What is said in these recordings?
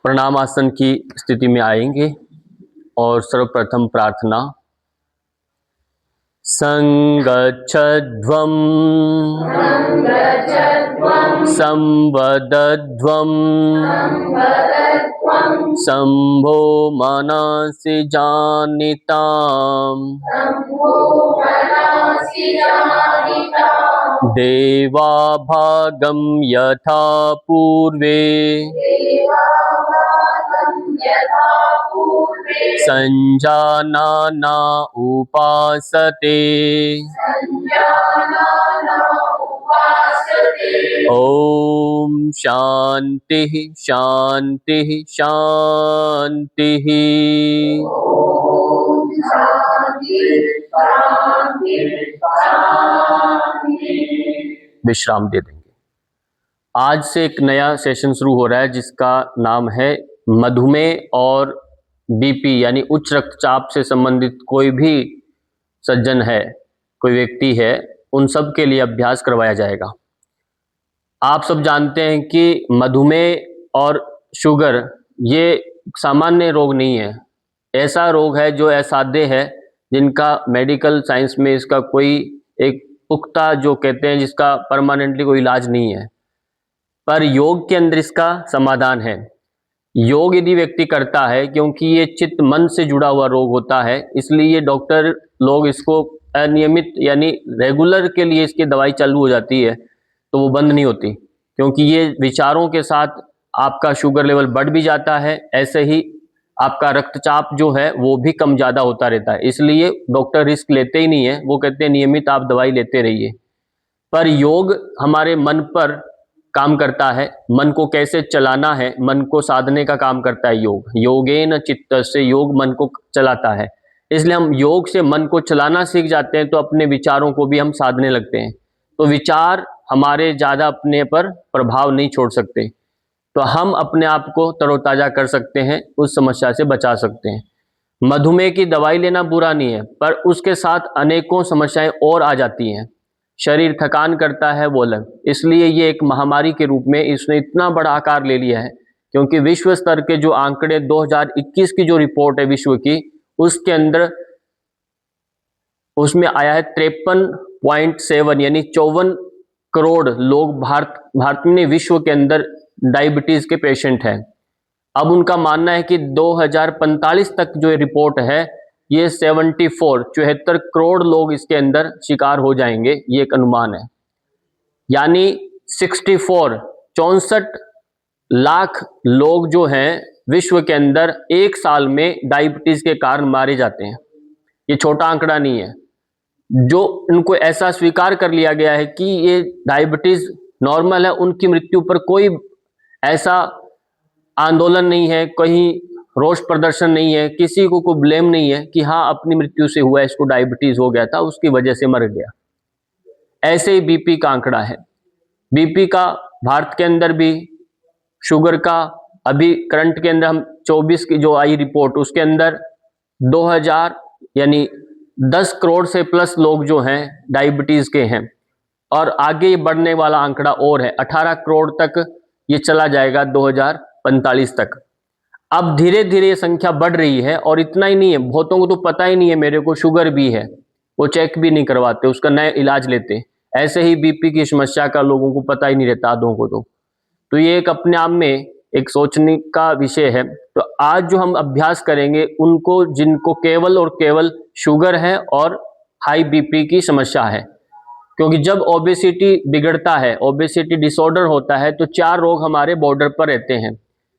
प्रणामासन की स्थिति में आएंगे और सर्वप्रथम प्रार्थना। संगच्छध्वं संवदध्वं शम्भो मनसि जानिताम् देवाभागं यथा पूर्वे संजानाना उपासते। ओम शांति शांति शांति। विश्राम दे देंगे। आज से एक नया सेशन शुरू हो रहा है जिसका नाम है मधुमेह और बीपी यानी उच्च रक्तचाप से संबंधित कोई भी सज्जन है, कोई व्यक्ति है, उन सब के लिए अभ्यास करवाया जाएगा। आप सब जानते हैं कि मधुमेह और शुगर ये सामान्य रोग नहीं है, ऐसा रोग है जो असाध्य है, जिनका मेडिकल साइंस में इसका कोई एक पुख्ता जो कहते हैं जिसका परमानेंटली कोई इलाज नहीं है। पर योग के अंदर इसका समाधान है। योग यदि व्यक्ति करता है, क्योंकि ये चित्त मन से जुड़ा हुआ रोग होता है, इसलिए डॉक्टर लोग इसको अनियमित यानी रेगुलर के लिए इसकी दवाई चालू हो जाती है तो वो बंद नहीं होती, क्योंकि ये विचारों के साथ आपका शुगर लेवल बढ़ भी जाता है, ऐसे ही आपका रक्तचाप जो है वो भी कम ज़्यादा होता रहता है। इसलिए डॉक्टर रिस्क लेते ही नहीं है, वो कहते हैं नियमित आप दवाई लेते रहिए। पर योग हमारे मन पर काम करता है, मन को कैसे चलाना है, मन को साधने का काम करता है योग। योगेन चित्तस्य, योग मन को चलाता है। इसलिए हम योग से मन को चलाना सीख जाते हैं तो अपने विचारों को भी हम साधने लगते हैं। तो विचार हमारे ज़्यादा अपने पर प्रभाव नहीं छोड़ सकते, तो हम अपने आप को तरोताज़ा कर सकते हैं, उस समस्या से बचा सकते हैं। मधुमेह की दवाई लेना बुरा नहीं है, पर उसके साथ अनेकों समस्याएं और आ जाती हैं। शरीर थकान करता है वो अलग, इसलिए ये एक महामारी के रूप में इसने इतना बड़ा आकार ले लिया है, क्योंकि विश्व स्तर के जो आंकड़े 2021 की जो रिपोर्ट है विश्व की, उसके अंदर उसमें आया है 53.7 यानी 54 करोड़ लोग भारत में विश्व के अंदर डायबिटीज के पेशेंट हैं। अब उनका मानना है कि 2045 तक जो रिपोर्ट है ये 74 करोड़ लोग इसके अंदर शिकार हो जाएंगे, ये एक अनुमान है। यानी 64 लाख लोग जो हैं विश्व के अंदर एक साल में डायबिटीज के कारण मारे जाते हैं। ये छोटा आंकड़ा नहीं है। जो उनको ऐसा स्वीकार कर लिया गया है कि ये डायबिटीज नॉर्मल है, उनकी मृत्यु पर कोई ऐसा आंदोलन नहीं है, कहीं रोष प्रदर्शन नहीं है, किसी को ब्लेम नहीं है कि हाँ अपनी मृत्यु से हुआ, इसको डायबिटीज हो गया था, उसकी वजह से मर गया। ऐसे ही बीपी का आंकड़ा है। बीपी का भारत के अंदर भी, शुगर का अभी करंट के अंदर हम 24 की जो आई रिपोर्ट, उसके अंदर 2000 यानी 10 करोड़ से प्लस लोग जो हैं डायबिटीज के हैं, और आगे ये बढ़ने वाला आंकड़ा और है, 18 करोड़ तक ये चला जाएगा 2045 तक। अब धीरे धीरे ये संख्या बढ़ रही है, और इतना ही नहीं है, बहुतों को तो पता ही नहीं है मेरे को शुगर भी है, वो चेक भी नहीं करवाते, उसका नया इलाज लेते। ऐसे ही बीपी की समस्या का लोगों को पता ही नहीं रहता, आधों को तो ये एक अपने आप में एक सोचने का विषय है। तो आज जो हम अभ्यास करेंगे उनको जिनको केवल और केवल शुगर है और हाई बीपी की समस्या है, क्योंकि जब ओबेसिटी बिगड़ता है, ओबेसिटी डिसऑर्डर होता है, तो 4 रोग हमारे बॉर्डर पर रहते हैं।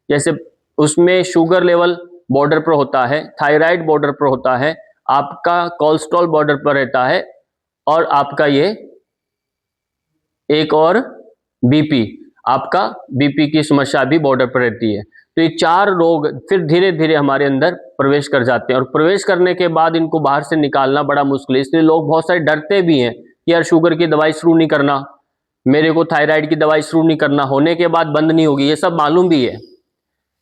जैसे उसमें शुगर लेवल बॉर्डर पर होता है, थायराइड बॉर्डर पर होता है, आपका कोलेस्ट्रॉल बॉर्डर पर रहता है, और आपका ये एक और बीपी, आपका बीपी की समस्या भी बॉर्डर पर रहती है। तो ये 4 रोग फिर धीरे धीरे हमारे अंदर प्रवेश कर जाते हैं, और प्रवेश करने के बाद इनको बाहर से निकालना बड़ा मुश्किल है। इसलिए लोग बहुत सारे डरते भी हैं कि यार शुगर की दवाई शुरू नहीं करना, मेरे को थायराइड की दवाई शुरू नहीं करना, होने के बाद बंद नहीं होगी, ये सब मालूम भी है।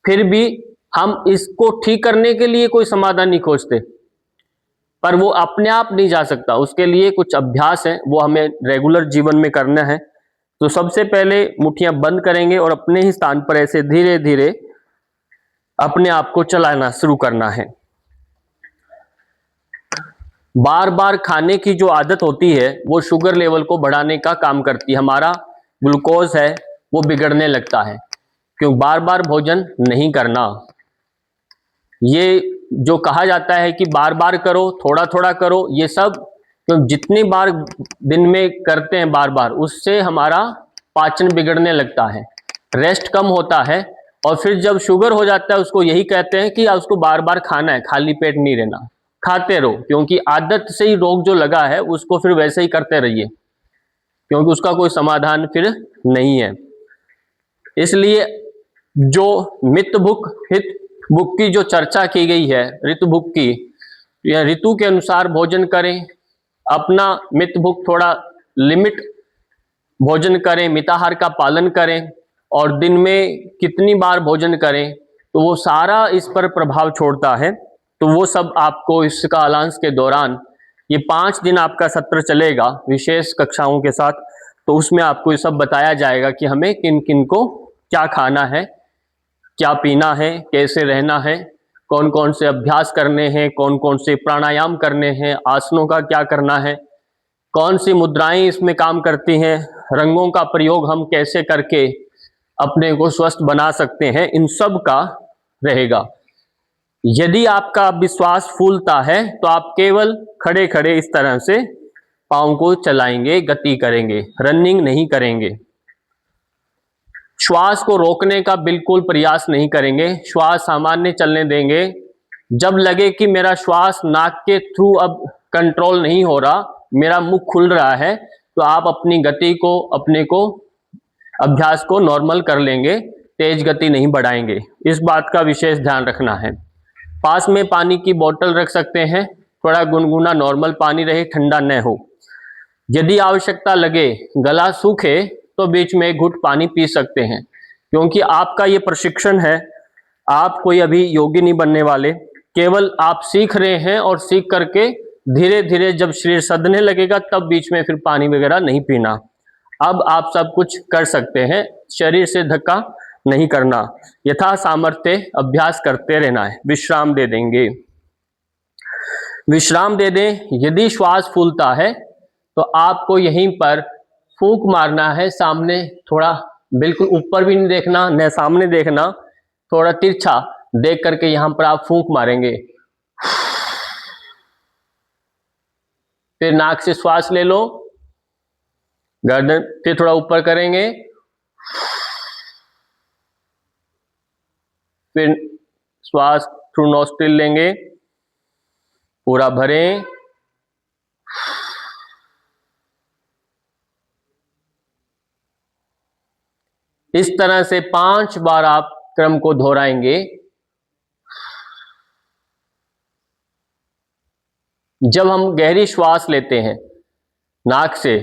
फिर भी हम इसको ठीक करने के लिए कोई समाधान नहीं खोजते, पर वो अपने आप नहीं जा सकता, उसके लिए कुछ अभ्यास है, वो हमें रेगुलर जीवन में करना है। तो सबसे पहले मुट्ठियां बंद करेंगे और अपने ही स्थान पर ऐसे धीरे धीरे अपने आप को चलाना शुरू करना है। बार बार खाने की जो आदत होती है वो शुगर लेवल को बढ़ाने का काम करती है। हमारा ग्लूकोज है वो बिगड़ने लगता है, क्यों बार बार भोजन नहीं करना। ये जो कहा जाता है कि बार बार करो, थोड़ा थोड़ा करो, ये सब क्यों जितनी बार दिन में करते हैं बार बार, उससे हमारा पाचन बिगड़ने लगता है, रेस्ट कम होता है। और फिर जब शुगर हो जाता है उसको यही कहते हैं कि उसको बार बार खाना है, खाली पेट नहीं रहना, खाते रहो, क्योंकि आदत से ही रोग जो लगा है उसको फिर वैसे ही करते रहिए, क्योंकि उसका कोई समाधान फिर नहीं है। इसलिए जो मित भुक हित भुक की जो चर्चा की गई है, ऋतु भुक की, या ऋतु के अनुसार भोजन करें, अपना मित भुक थोड़ा लिमिट भोजन करें, मिताहार का पालन करें, और दिन में कितनी बार भोजन करें, तो वो सारा इस पर प्रभाव छोड़ता है। तो वो सब आपको इस कालांश के दौरान, ये 5 दिन आपका सत्र चलेगा विशेष कक्षाओं के साथ, तो उसमें आपको ये सब बताया जाएगा कि हमें किन किन को क्या खाना है, क्या पीना है, कैसे रहना है, कौन कौन से अभ्यास करने हैं, कौन कौन से प्राणायाम करने हैं, आसनों का क्या करना है, कौन सी मुद्राएं इसमें काम करती हैं, रंगों का प्रयोग हम कैसे करके अपने को स्वस्थ बना सकते हैं, इन सब का रहेगा। यदि आपका विश्वास फूलता है तो आप केवल खड़े खड़े इस तरह से पांव को चलाएंगे, गति करेंगे, रनिंग नहीं करेंगे। श्वास को रोकने का बिल्कुल प्रयास नहीं करेंगे, श्वास सामान्य चलने देंगे। जब लगे कि मेरा श्वास नाक के थ्रू अब कंट्रोल नहीं हो रहा, मेरा मुख खुल रहा है, तो आप अपनी गति को, अपने को अभ्यास को नॉर्मल कर लेंगे, तेज गति नहीं बढ़ाएंगे। इस बात का विशेष ध्यान रखना है। पास में पानी की बोतल रख सकते हैं, थोड़ा गुनगुना नॉर्मल पानी रहे, ठंडा न हो। यदि आवश्यकता लगे, गला सूखे, तो बीच में एक घुट पानी पी सकते हैं, क्योंकि आपका ये प्रशिक्षण है, आप कोई अभी योगी नहीं बनने वाले, केवल आप सीख रहे हैं, और सीख करके धीरे धीरे जब शरीर सधने लगेगा तब बीच में फिर पानी वगैरह नहीं पीना। अब आप सब कुछ कर सकते हैं, शरीर से धक्का नहीं करना, यथा सामर्थ्य अभ्यास करते रहना है। विश्राम दे देंगे, विश्राम दे दें। यदि श्वास फूलता है तो आपको यहीं पर फूंक मारना है, सामने थोड़ा, बिल्कुल ऊपर भी नहीं देखना, न सामने देखना, थोड़ा तिरछा देख करके यहां पर आप फूंक मारेंगे। फिर नाक से श्वास ले लो, गर्दन फिर थोड़ा ऊपर करेंगे, फिर श्वास थ्रू नोस्ट्रिल लेंगे, पूरा भरें, इस तरह से 5 बार आप क्रम को दोहराएंगे। जब हम गहरी श्वास लेते हैं नाक से,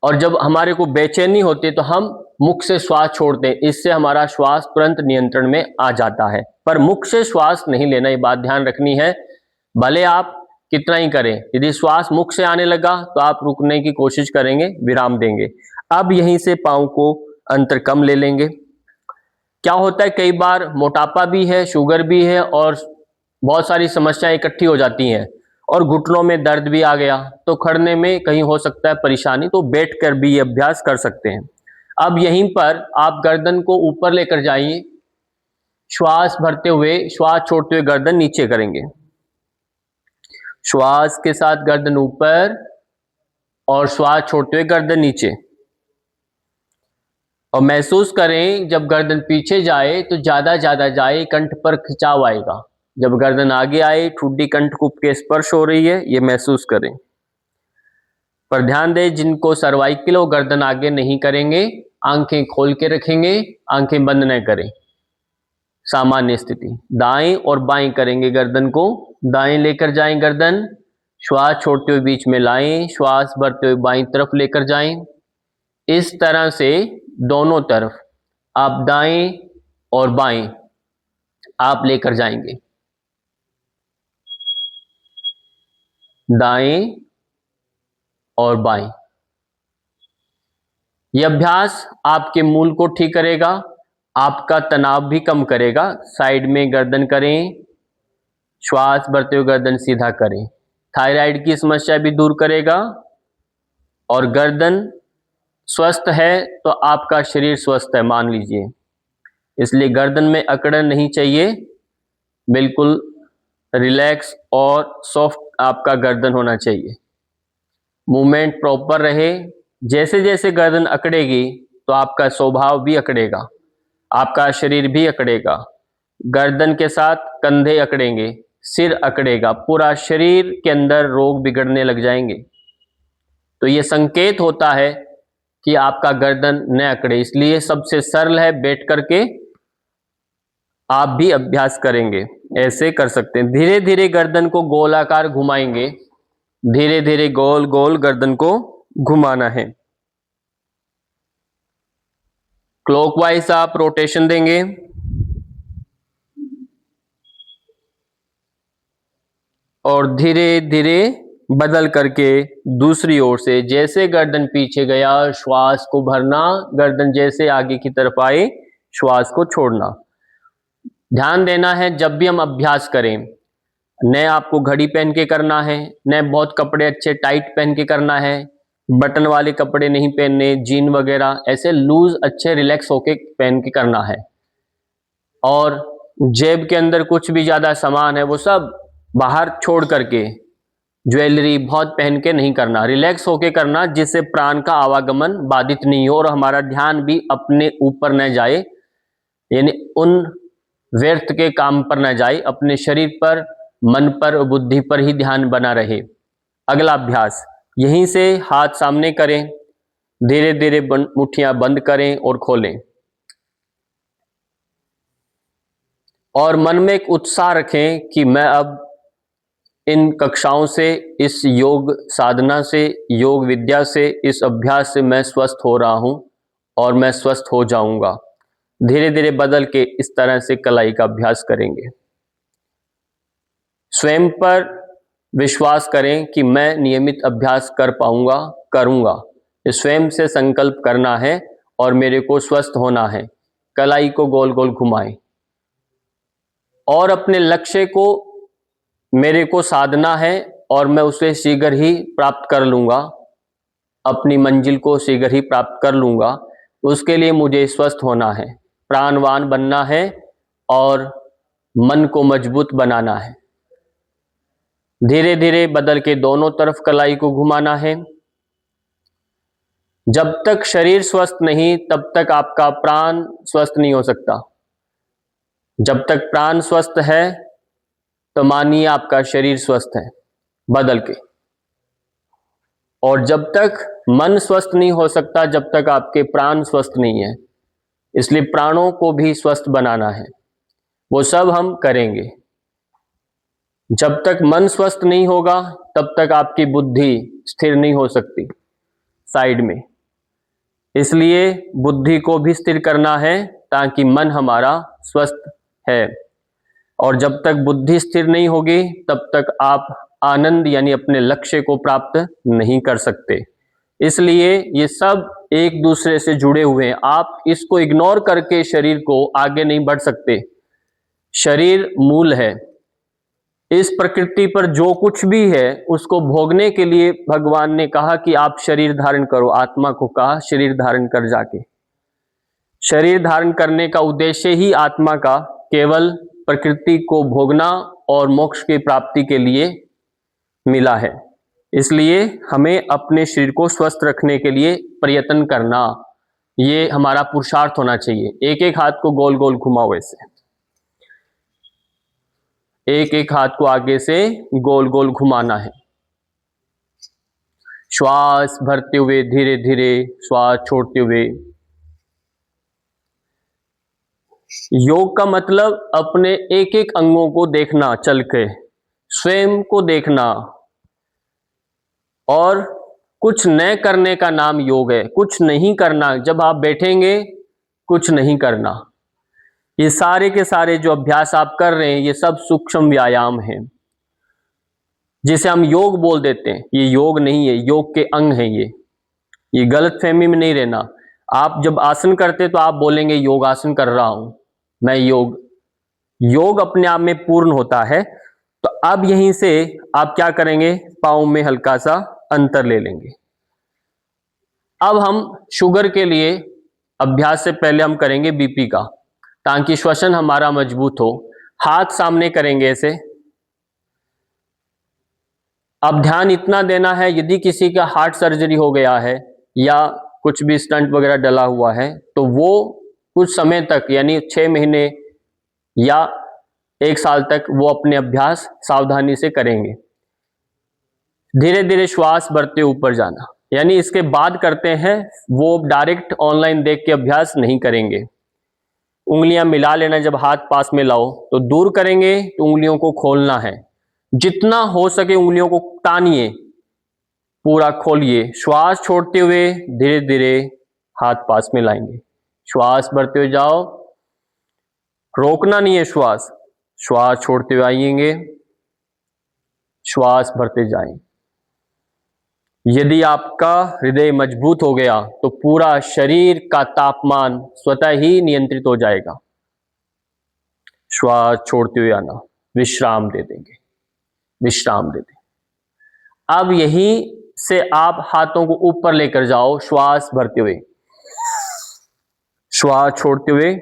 और जब हमारे को बेचैनी होती है तो हम मुख से श्वास छोड़ते हैं, इससे हमारा श्वास तुरंत नियंत्रण में आ जाता है। पर मुख से श्वास नहीं लेना, ये बात ध्यान रखनी है, भले आप कितना ही करें। यदि श्वास मुख से आने लगा तो आप रुकने की कोशिश करेंगे, विराम देंगे। अब यहीं से पांव को अंतर कम ले लेंगे। क्या होता है, कई बार मोटापा भी है, शुगर भी है, और बहुत सारी समस्याएं इकट्ठी हो जाती हैं, और घुटनों में दर्द भी आ गया, तो खड़ने में कहीं हो सकता है परेशानी, तो बैठ कर भी ये अभ्यास कर सकते हैं। अब यहीं पर आप गर्दन को ऊपर लेकर जाइए, श्वास भरते हुए, श्वास छोड़ते हुए गर्दन नीचे करेंगे, श्वास के साथ गर्दन ऊपर, और श्वास छोड़ते हुए गर्दन नीचे। और महसूस करें जब गर्दन पीछे जाए तो ज्यादा जाए, कंठ पर खिंचाव आएगा। जब गर्दन आगे आए, ठुड्डी कंठकूप के स्पर्श हो रही है, ये महसूस करें। पर ध्यान दें, जिनको सर्वाइकल वो गर्दन आगे नहीं करेंगे, आंखें खोल के रखेंगे, आंखें बंद न करें। सामान्य स्थिति, दाएं और बाएं करेंगे गर्दन को, दाएं लेकर जाएं गर्दन, श्वास छोड़ते हुए बीच में लाएं, श्वास भरते हुए बाईं तरफ लेकर जाएं। इस तरह से दोनों तरफ आप दाएं और बाएं आप लेकर जाएंगे, दाएं और बाएं। यह अभ्यास आपके मूल को ठीक करेगा, आपका तनाव भी कम करेगा। साइड में गर्दन करें, श्वास भरते हुए गर्दन सीधा करें। थायराइड की समस्या भी दूर करेगा, और गर्दन स्वस्थ है तो आपका शरीर स्वस्थ है मान लीजिए, इसलिए गर्दन में अकड़न नहीं चाहिए, बिल्कुल रिलैक्स और सॉफ्ट आपका गर्दन होना चाहिए। मूवमेंट प्रॉपर रहे। जैसे जैसे गर्दन अकड़ेगी तो आपका स्वभाव भी अकड़ेगा, आपका शरीर भी अकड़ेगा। गर्दन के साथ कंधे अकड़ेंगे, सिर अकड़ेगा, पूरा शरीर के अंदर रोग बिगड़ने लग जाएंगे। तो ये संकेत होता है कि आपका गर्दन न अकड़े। इसलिए सबसे सरल है बैठ करके आप भी अभ्यास करेंगे, ऐसे कर सकते हैं। धीरे धीरे गर्दन को गोलाकार घुमाएंगे, धीरे धीरे गोल गोल गर्दन को घुमाना है। क्लॉकवाइज आप रोटेशन देंगे, और धीरे धीरे बदल करके दूसरी ओर से, जैसे गर्दन पीछे गया श्वास को भरना, गर्दन जैसे आगे की तरफ आए श्वास को छोड़ना। ध्यान देना है जब भी हम अभ्यास करें, न आपको घड़ी पहन के करना है, न बहुत कपड़े अच्छे टाइट पहन के करना है, बटन वाले कपड़े नहीं पहनने, जीन वगैरह, ऐसे लूज अच्छे रिलैक्स होके पहन के करना है। और जेब के अंदर कुछ भी ज्यादा सामान है वो सब बाहर छोड़ करके, ज्वेलरी बहुत पहन के नहीं करना, रिलैक्स होके करना, जिससे प्राण का आवागमन बाधित नहीं हो और हमारा ध्यान भी अपने ऊपर न जाए, यानी उन व्यर्थ के काम पर न जाए, अपने शरीर पर, मन पर, बुद्धि पर ही ध्यान बना रहे। अगला अभ्यास, यहीं से हाथ सामने करें, धीरे धीरे मुट्ठियां बंद करें और खोलें, और मन में एक उत्साह रखें कि मैं अब इन कक्षाओं से, इस योग साधना से, योग विद्या से, इस अभ्यास से मैं स्वस्थ हो रहा हूं और मैं स्वस्थ हो जाऊंगा। धीरे धीरे बदल के इस तरह से कलाई का अभ्यास करेंगे। स्वयं पर विश्वास करें कि मैं नियमित अभ्यास कर पाऊंगा, करूंगा। स्वयं से संकल्प करना है और मेरे को स्वस्थ होना है। कलाई को गोल गोल घुमाएं और अपने लक्ष्य को, मेरे को साधना है और मैं उसे शीघ्र ही प्राप्त कर लूंगा, अपनी मंजिल को शीघ्र ही प्राप्त कर लूंगा। उसके लिए मुझे स्वस्थ होना है, प्राणवान बनना है और मन को मजबूत बनाना है। धीरे धीरे बदल के दोनों तरफ कलाई को घुमाना है। जब तक शरीर स्वस्थ नहीं तब तक आपका प्राण स्वस्थ नहीं हो सकता। जब तक प्राण स्वस्थ है तो मानिए आपका शरीर स्वस्थ है, बदल के। और जब तक मन स्वस्थ नहीं हो सकता जब तक आपके प्राण स्वस्थ नहीं है। इसलिए प्राणों को भी स्वस्थ बनाना है, वो सब हम करेंगे। जब तक मन स्वस्थ नहीं होगा तब तक आपकी बुद्धि स्थिर नहीं हो सकती साइड में। इसलिए बुद्धि को भी स्थिर करना है ताकि मन हमारा स्वस्थ है। और जब तक बुद्धि स्थिर नहीं होगी तब तक आप आनंद यानी अपने लक्ष्य को प्राप्त नहीं कर सकते। इसलिए ये सब एक दूसरे से जुड़े हुए हैं। आप इसको इग्नोर करके शरीर को आगे नहीं बढ़ सकते। शरीर मूल है। इस प्रकृति पर जो कुछ भी है उसको भोगने के लिए भगवान ने कहा कि आप शरीर धारण करो। आत्मा को कहा शरीर धारण कर जाके। शरीर धारण करने का उद्देश्य ही आत्मा का केवल प्रकृति को भोगना और मोक्ष की प्राप्ति के लिए मिला है। इसलिए हमें अपने शरीर को स्वस्थ रखने के लिए प्रयत्न करना, ये हमारा पुरुषार्थ होना चाहिए। एक एक हाथ को गोल गोल घुमाओ, ऐसे एक एक हाथ को आगे से गोल गोल घुमाना है। श्वास भरते हुए धीरे धीरे, श्वास छोड़ते हुए। योग का मतलब अपने एक एक अंगों को देखना, चल के स्वयं को देखना, और कुछ न करने का नाम योग है। कुछ नहीं करना, जब आप बैठेंगे कुछ नहीं करना। ये सारे के सारे जो अभ्यास आप कर रहे हैं ये सब सूक्ष्म व्यायाम है, जिसे हम योग बोल देते हैं। ये योग नहीं है, योग के अंग है ये गलतफहमी में नहीं रहना। आप जब आसन करते तो आप बोलेंगे योगासन कर रहा हूं मैं, योग अपने आप में पूर्ण होता है। तो अब यहीं से आप क्या करेंगे, पाँव में हल्का सा अंतर ले लेंगे। अब हम शुगर के लिए अभ्यास से पहले हम करेंगे बीपी का, ताकि श्वसन हमारा मजबूत हो। हाथ सामने करेंगे ऐसे। अब ध्यान इतना देना है, यदि किसी का हार्ट सर्जरी हो गया है या कुछ भी स्टंट वगैरह डला हुआ है तो वो कुछ समय तक यानी 6 महीने या 1 साल तक वो अपने अभ्यास सावधानी से करेंगे। धीरे धीरे श्वास भरते ऊपर जाना, यानी इसके बाद करते हैं, वो डायरेक्ट ऑनलाइन देख के अभ्यास नहीं करेंगे। उंगलियां मिला लेना, जब हाथ पास में लाओ तो दूर करेंगे तो उंगलियों को खोलना है, जितना हो सके उंगलियों को तानिए, पूरा खोलिए। श्वास छोड़ते हुए धीरे धीरे हाथ पास में लाएंगे। श्वास भरते हुए जाओ, रोकना नहीं है श्वास, श्वास छोड़ते हुए आएंगे, श्वास भरते जाएं। यदि आपका हृदय मजबूत हो गया तो पूरा शरीर का तापमान स्वतः ही नियंत्रित हो जाएगा। श्वास छोड़ते हुए आना, विश्राम दे देंगे, विश्राम दे दें। अब यहीं से आप हाथों को ऊपर लेकर जाओ, श्वास भरते हुए, श्वास छोड़ते हुए,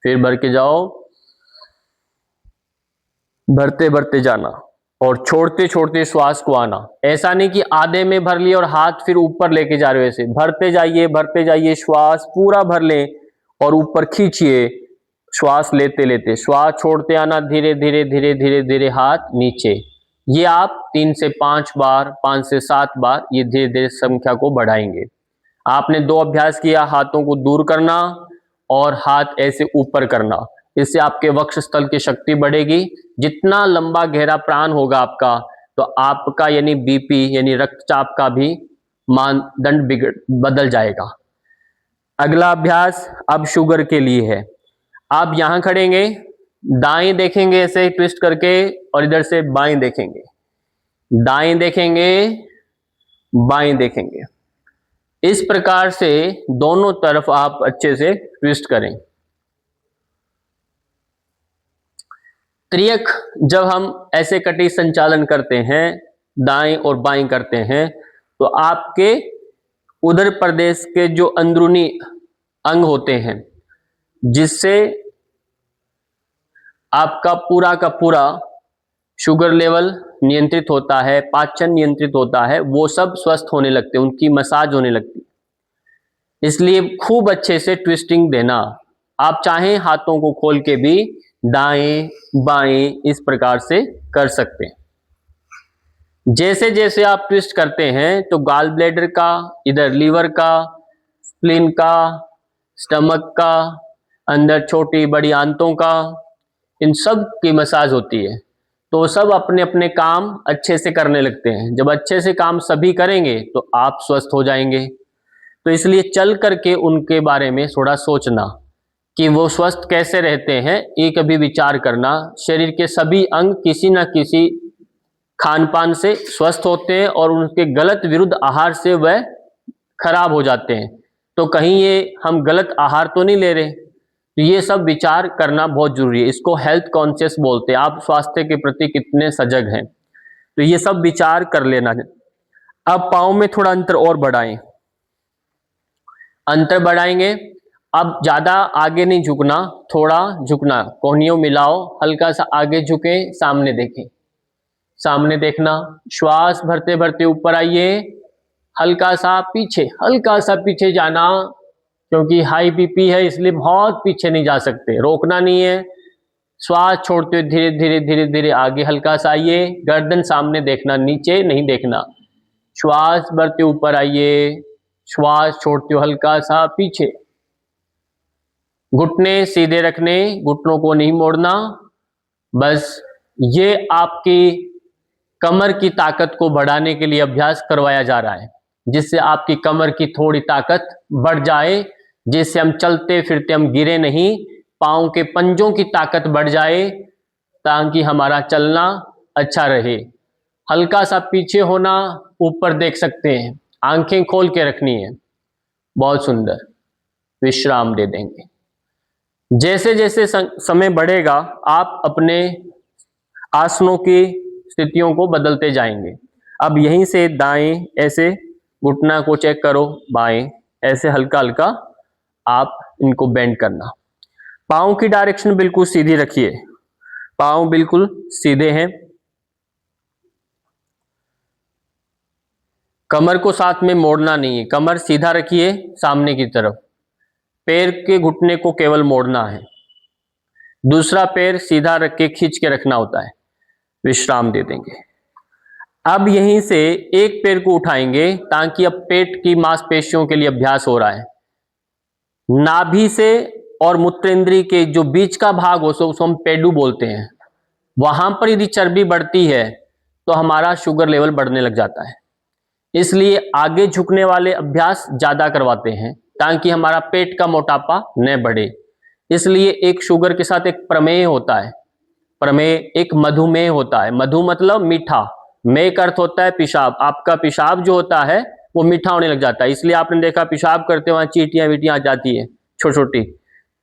फिर भर के जाओ, भरते भरते जाना और छोड़ते छोड़ते श्वास को आना। ऐसा नहीं कि आधे में भर लिया और हाथ फिर ऊपर लेके जा रहे हो, ऐसे भरते जाइए, श्वास पूरा भर लें और ऊपर खींचिए, श्वास लेते लेते श्वास छोड़ते आना, धीरे धीरे धीरे धीरे धीरे हाथ नीचे। ये आप 3 से 5 बार, 5 से 7 बार ये धीरे धीरे संख्या को बढ़ाएंगे। आपने 2 अभ्यास किया, हाथों को दूर करना और हाथ ऐसे ऊपर करना। इससे आपके वक्षस्थल की शक्ति बढ़ेगी। जितना लंबा गहरा प्राण होगा आपका, तो आपका यानी बीपी यानी रक्तचाप का भी मानदंड बदल जाएगा। अगला अभ्यास अब शुगर के लिए है। आप यहां खड़ेंगे, दाएं देखेंगे ऐसे ट्विस्ट करके और इधर से बाएं देखेंगे, दाएं देखेंगे, बाएं देखेंगे। इस प्रकार से दोनों तरफ आप अच्छे से ट्विस्ट करें। त्रियक जब हम ऐसे कटी संचालन करते हैं, दाएं और बाएं करते हैं, तो आपके उदर प्रदेश के जो अंदरूनी अंग होते हैं, जिससे आपका पूरा का पूरा शुगर लेवल नियंत्रित होता है, पाचन नियंत्रित होता है, वो सब स्वस्थ होने लगते हैं, उनकी मसाज होने लगती है। इसलिए खूब अच्छे से ट्विस्टिंग देना। आप चाहें हाथों को खोल के भी दाएं बाएं इस प्रकार से कर सकते हैं। जैसे जैसे आप ट्विस्ट करते हैं तो गॉल ब्लैडर का, इधर लीवर का, स्प्लीन का, स्टमक का, अंदर छोटी बड़ी आंतों का, इन सब की मसाज होती है। तो सब अपने अपने काम अच्छे से करने लगते हैं। जब अच्छे से काम सभी करेंगे तो आप स्वस्थ हो जाएंगे। तो इसलिए चल करके उनके बारे में थोड़ा सोचना कि वो स्वस्थ कैसे रहते हैं, ये कभी विचार करना। शरीर के सभी अंग किसी न किसी खान पान से स्वस्थ होते हैं और उनके गलत विरुद्ध आहार से वह खराब हो जाते हैं। तो कहीं ये हम गलत आहार तो नहीं ले रहे, तो ये सब विचार करना बहुत जरूरी है। इसको हेल्थ कॉन्शियस बोलते हैं। आप स्वास्थ्य के प्रति कितने सजग हैं, तो ये सब विचार कर लेना है। अब पाँव में थोड़ा अंतर और बढ़ाएं, अंतर बढ़ाएंगे। अब ज्यादा आगे नहीं झुकना, थोड़ा झुकना, कोहनियों मिलाओ, हल्का सा आगे झुके, सामने देखें, सामने देखना। श्वास भरते भरते ऊपर आइए, हल्का सा पीछे जाना, क्योंकि हाई बीपी है इसलिए बहुत पीछे नहीं जा सकते, रोकना नहीं है। श्वास छोड़ते हुए धीरे धीरे धीरे धीरे आगे हल्का सा आइए, गर्दन सामने देखना, नीचे नहीं देखना। श्वास भरते ऊपर आइए, श्वास छोड़ते हुए हल्का सा पीछे। घुटने सीधे रखने, घुटनों को नहीं मोड़ना। बस ये आपकी कमर की ताकत को बढ़ाने के लिए अभ्यास करवाया जा रहा है, जिससे आपकी कमर की थोड़ी ताकत बढ़ जाए, जिससे हम चलते फिरते हम गिरे नहीं, पाँव के पंजों की ताकत बढ़ जाए, ताकि हमारा चलना अच्छा रहे। हल्का सा पीछे होना, ऊपर देख सकते हैं, आंखें खोल के रखनी है, बहुत सुंदर, विश्राम दे देंगे। जैसे जैसे समय बढ़ेगा आप अपने आसनों की स्थितियों को बदलते जाएंगे। अब यहीं से दाएं ऐसे घुटना को चेक करो, बाएं ऐसे हल्का हल्का आप इनको बेंड करना। पाँव की डायरेक्शन बिल्कुल सीधी रखिए, पाँव बिल्कुल सीधे हैं। कमर को साथ में मोड़ना नहीं है, कमर सीधा रखिए सामने की तरफ। पैर के घुटने को केवल मोड़ना है, दूसरा पैर सीधा रख के खींच के रखना होता है। विश्राम दे देंगे। अब यहीं से एक पैर को उठाएंगे ताकि अब पेट की मांसपेशियों के लिए अभ्यास हो रहा है। नाभि से और मूत्रेंद्री के जो बीच का भाग हो उसको हम पेडू बोलते हैं, वहां पर यदि चर्बी बढ़ती है तो हमारा शुगर लेवल बढ़ने लग जाता है। इसलिए आगे झुकने वाले अभ्यास ज्यादा करवाते हैं ताकि हमारा पेट का मोटापा न बढ़े। इसलिए एक शुगर के साथ एक प्रमेय होता है, प्रमेय एक मधुमेह होता है। मधु मतलब मीठा, मेह का अर्थ होता है पेशाब। आपका पेशाब जो होता है वो मीठा होने लग जाता है, इसलिए आपने देखा पेशाब करते वहां चींटियां वीटियां आ जाती है छोटी छोटी,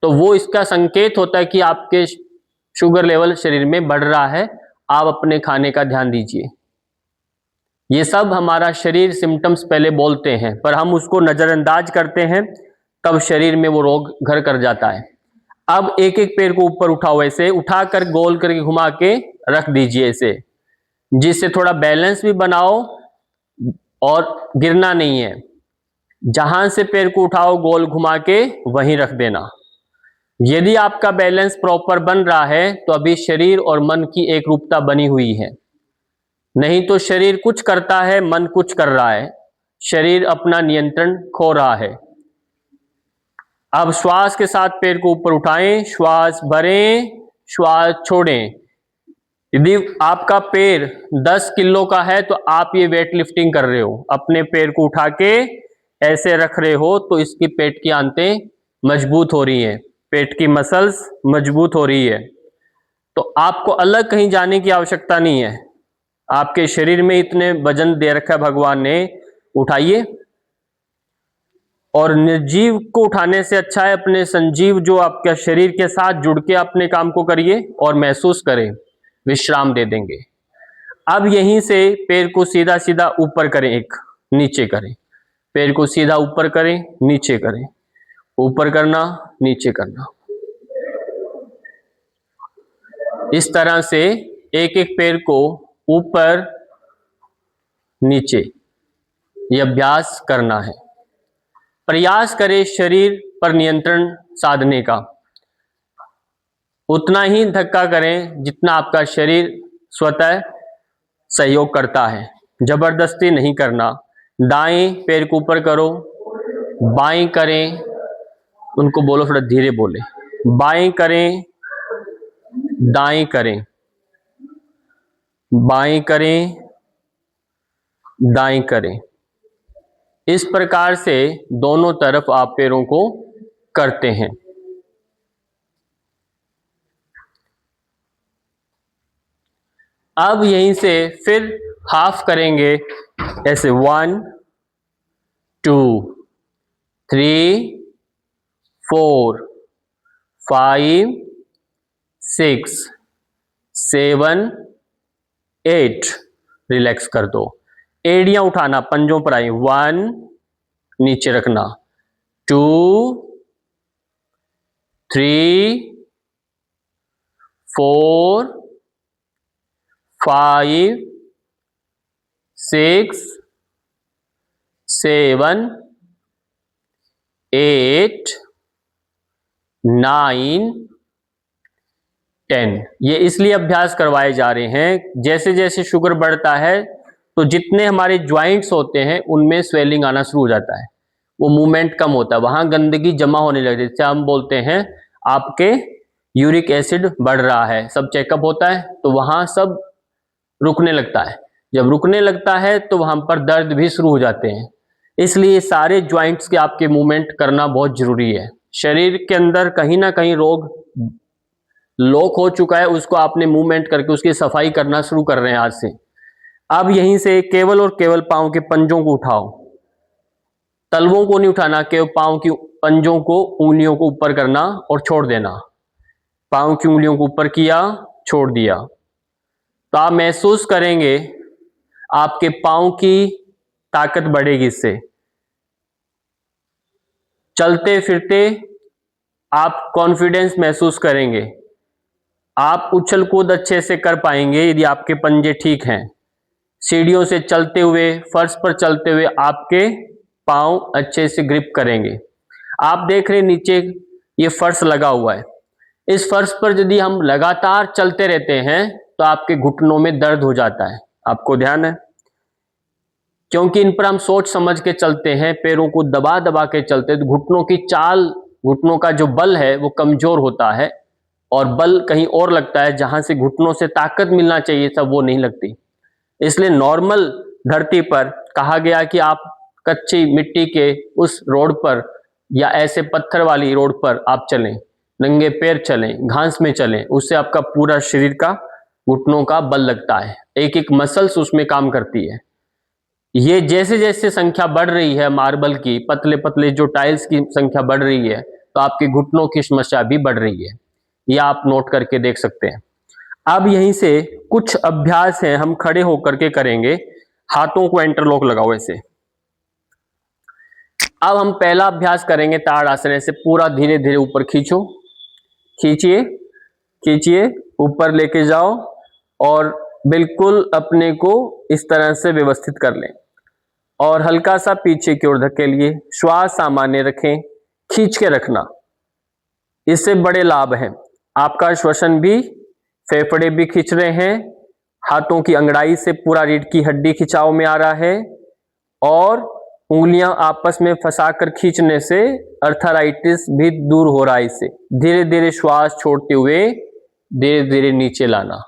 तो वो इसका संकेत होता है कि आपके शुगर लेवल शरीर में बढ़ रहा है। आप अपने खाने का ध्यान दीजिए। ये सब हमारा शरीर सिम्टम्स पहले बोलते हैं, पर हम उसको नजरअंदाज करते हैं, तब शरीर में वो रोग घर कर जाता है। अब एक एक पैर को ऊपर उठाओ, ऐसे उठाकर गोल करके घुमा के रख दीजिए ऐसे, जिससे थोड़ा बैलेंस भी बनाओ और गिरना नहीं है। जहां से पैर को उठाओ गोल घुमा के वहीं रख देना। यदि आपका बैलेंस प्रॉपर बन रहा है तो अभी शरीर और मन की एक रूपता बनी हुई है, नहीं तो शरीर कुछ करता है, मन कुछ कर रहा है, शरीर अपना नियंत्रण खो रहा है। अब श्वास के साथ पैर को ऊपर उठाएं, श्वास भरें, श्वास छोड़ें। यदि आपका पैर 10 किलो का है तो आप ये वेट लिफ्टिंग कर रहे हो, अपने पैर को उठा के ऐसे रख रहे हो, तो इसकी पेट की आंतें मजबूत हो रही हैं, पेट की मसल्स मजबूत हो रही है। तो आपको अलग कहीं जाने की आवश्यकता नहीं है, आपके शरीर में इतने वजन दे रखा है भगवान ने, उठाइए। और निर्जीव को उठाने से अच्छा है अपने संजीव जो आपके शरीर के साथ जुड़ के अपने काम को करिए और महसूस करें। विश्राम दे देंगे। अब यहीं से पैर को सीधा सीधा ऊपर करें, एक नीचे करें, पैर को सीधा ऊपर करें, नीचे करें, ऊपर करना, नीचे करना। इस तरह से एक एक पैर को ऊपर नीचे ये अभ्यास करना है। प्रयास करें शरीर पर नियंत्रण साधने का, उतना ही धक्का करें जितना आपका शरीर स्वतः सहयोग करता है, जबरदस्ती नहीं करना। दाएं पैर को ऊपर करो, बाएं करें, उनको बोलो थोड़ा धीरे बोले, बाएं करें, दाएं करें, बाएं करें, दाएं करें। इस प्रकार से दोनों तरफ आप पैरों को करते हैं। अब यहीं से फिर हाफ करेंगे ऐसे, 1 2 3 4 5 6 7 8। रिलैक्स कर दो, एड़ियां उठाना, पंजों पर आई, 1 नीचे रखना, 2 3 4 5 6 7 8 9 10। ये इसलिए अभ्यास करवाए जा रहे हैं, जैसे जैसे शुगर बढ़ता है तो जितने हमारे ज्वाइंट्स होते हैं उनमें स्वेलिंग आना शुरू हो जाता है, वो मूवमेंट कम होता है, वहां गंदगी जमा होने लगती है। जैसे हम बोलते हैं आपके यूरिक एसिड बढ़ रहा है, सब चेकअप होता है तो वहां सब रुकने लगता है, जब रुकने लगता है तो वहां पर दर्द भी शुरू हो जाते हैं। इसलिए सारे ज्वाइंट्स के आपके मूवमेंट करना बहुत जरूरी है। शरीर के अंदर कहीं ना कहीं रोग लॉक हो चुका है, उसको आपने मूवमेंट करके उसकी सफाई करना शुरू कर रहे हैं आज से। अब यहीं से केवल और केवल पांव के पंजों को उठाओ, तलवों को नहीं उठाना, केवल पांव की पंजों को, उंगलियों को ऊपर करना और छोड़ देना। पांव की उंगलियों को ऊपर किया, छोड़ दिया। तो आप महसूस करेंगे आपके पांव की ताकत बढ़ेगी इससे। चलते फिरते आप कॉन्फिडेंस महसूस करेंगे। आप उछल कूद अच्छे से कर पाएंगे यदि आपके पंजे ठीक हैं। सीढ़ियों से चलते हुए, फर्श पर चलते हुए आपके पांव अच्छे से ग्रिप करेंगे। आप देख रहे हैं नीचे ये फर्श लगा हुआ है। इस फर्श पर यदि हम लगातार चलते रहते हैं तो आपके घुटनों में दर्द हो जाता है। आपको ध्यान है, क्योंकि इन पर हम सोच समझ के चलते हैं, पैरों को दबा दबा के चलते हैं, तो घुटनों की चाल, घुटनों का जो बल है वो कमजोर होता है और बल कहीं और लगता है, जहां से घुटनों से ताकत मिलना चाहिए था वो नहीं लगती। इसलिए नॉर्मल धरती पर कहा गया कि आप कच्ची मिट्टी के उस रोड पर या ऐसे पत्थर वाली रोड पर आप चलें, नंगे पैर चलें, घास में चलें, उससे आपका पूरा शरीर का, घुटनों का बल लगता है। एक एक मसल्स उसमें काम करती है। ये जैसे जैसे संख्या बढ़ रही है मार्बल की, पतले पतले जो टाइल्स की संख्या बढ़ रही है, तो आपके घुटनों की समस्या भी बढ़ रही है। ये आप नोट करके देख सकते हैं। अब यहीं से कुछ अभ्यास हैं, हम खड़े होकर के करेंगे। हाथों को इंटरलॉक लगाओ ऐसे। अब हम पहला अभ्यास करेंगे ताड़ासन। ऐसे पूरा धीरे धीरे ऊपर खींचो, खींचिए खींचिए, ऊपर लेके जाओ और बिल्कुल अपने को इस तरह से व्यवस्थित कर लें और हल्का सा पीछे की ओर धकेलिए। श्वास सामान्य रखें, खींच के रखना। इससे बड़े लाभ हैं, आपका श्वसन भी, फेफड़े भी खींच रहे हैं, हाथों की अंगड़ाई से पूरा रीढ़ की हड्डी खिंचाव में आ रहा है और उंगलियां आपस में फंसाकर खींचने से अर्थराइटिस भी दूर हो रहा है। इससे धीरे धीरे श्वास छोड़ते हुए धीरे धीरे नीचे लाना।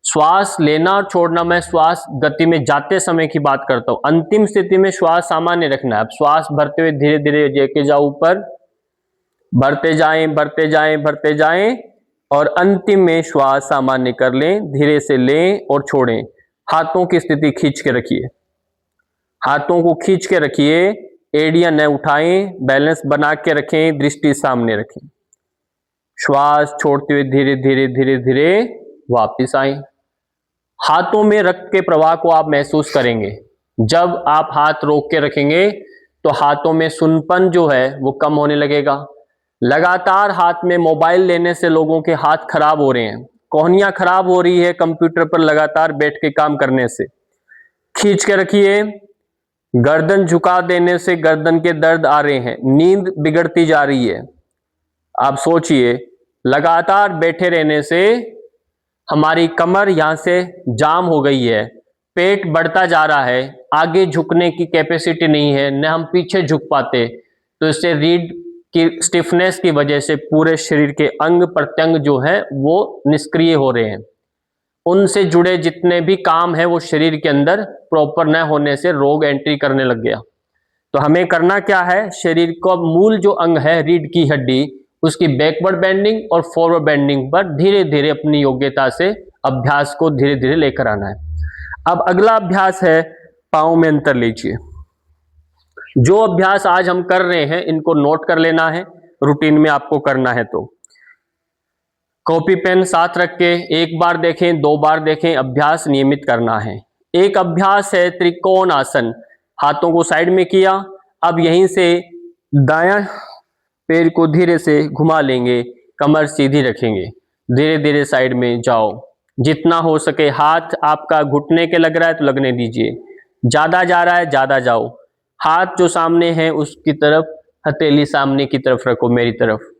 श्वास लेना और छोड़ना, मैं श्वास गति में जाते समय की बात करता हूं। अंतिम स्थिति में श्वास सामान्य रखना है। अब श्वास भरते हुए धीरे धीरे लेके जाओ ऊपर, भरते जाएं भरते जाएं भरते जाएं और अंतिम में श्वास सामान्य कर लें। धीरे से लें और छोड़ें। हाथों की स्थिति खींच के रखिए, हाथों को खींच के रखिए, एड़ियां न उठाएं, बैलेंस बना के रखें, दृष्टि सामने रखें। श्वास छोड़ते हुए धीरे धीरे धीरे धीरे वापिस आए। हाथों में रक्त के प्रवाह को आप महसूस करेंगे। जब आप हाथ रोक के रखेंगे तो हाथों में सुनपन जो है वो कम होने लगेगा। लगातार हाथ में मोबाइल लेने से लोगों के हाथ खराब हो रहे हैं, कोहनियां खराब हो रही है कंप्यूटर पर लगातार बैठ के काम करने से। खींच के रखिए। गर्दन झुका देने से गर्दन के दर्द आ रहे हैं, नींद बिगड़ती जा रही है। आप सोचिए, लगातार बैठे रहने से हमारी कमर यहां से जाम हो गई है, पेट बढ़ता जा रहा है, आगे झुकने की कैपेसिटी नहीं है, न हम पीछे झुक पाते। तो इससे रीढ़ की स्टिफनेस की वजह से पूरे शरीर के अंग प्रत्यंग जो है वो निष्क्रिय हो रहे हैं। उनसे जुड़े जितने भी काम है वो शरीर के अंदर प्रॉपर न होने से रोग एंट्री करने लग गया। तो हमें करना क्या है, शरीर का मूल जो अंग है रीढ़ की हड्डी, उसकी बैकवर्ड बेंडिंग और फॉरवर्ड बेंडिंग पर धीरे धीरे अपनी योग्यता से अभ्यास को धीरे धीरे लेकर आना है। अब अगला अभ्यास है पांव में अंतर लीजिए। जो अभ्यास आज हम कर रहे हैं इनको नोट कर लेना है, रूटीन में आपको करना है तो कॉपी पेन साथ रख के एक बार देखें, दो बार देखें, अभ्यास नियमित करना है। एक अभ्यास है त्रिकोण आसन। हाथों को साइड में किया, अब यहीं से दायां पैर को धीरे से घुमा लेंगे, कमर सीधी रखेंगे, धीरे धीरे साइड में जाओ। जितना हो सके हाथ आपका घुटने के लग रहा है तो लगने दीजिए, ज्यादा जा रहा है ज्यादा जाओ। हाथ जो सामने है उसकी तरफ, हथेली सामने की तरफ रखो मेरी तरफ,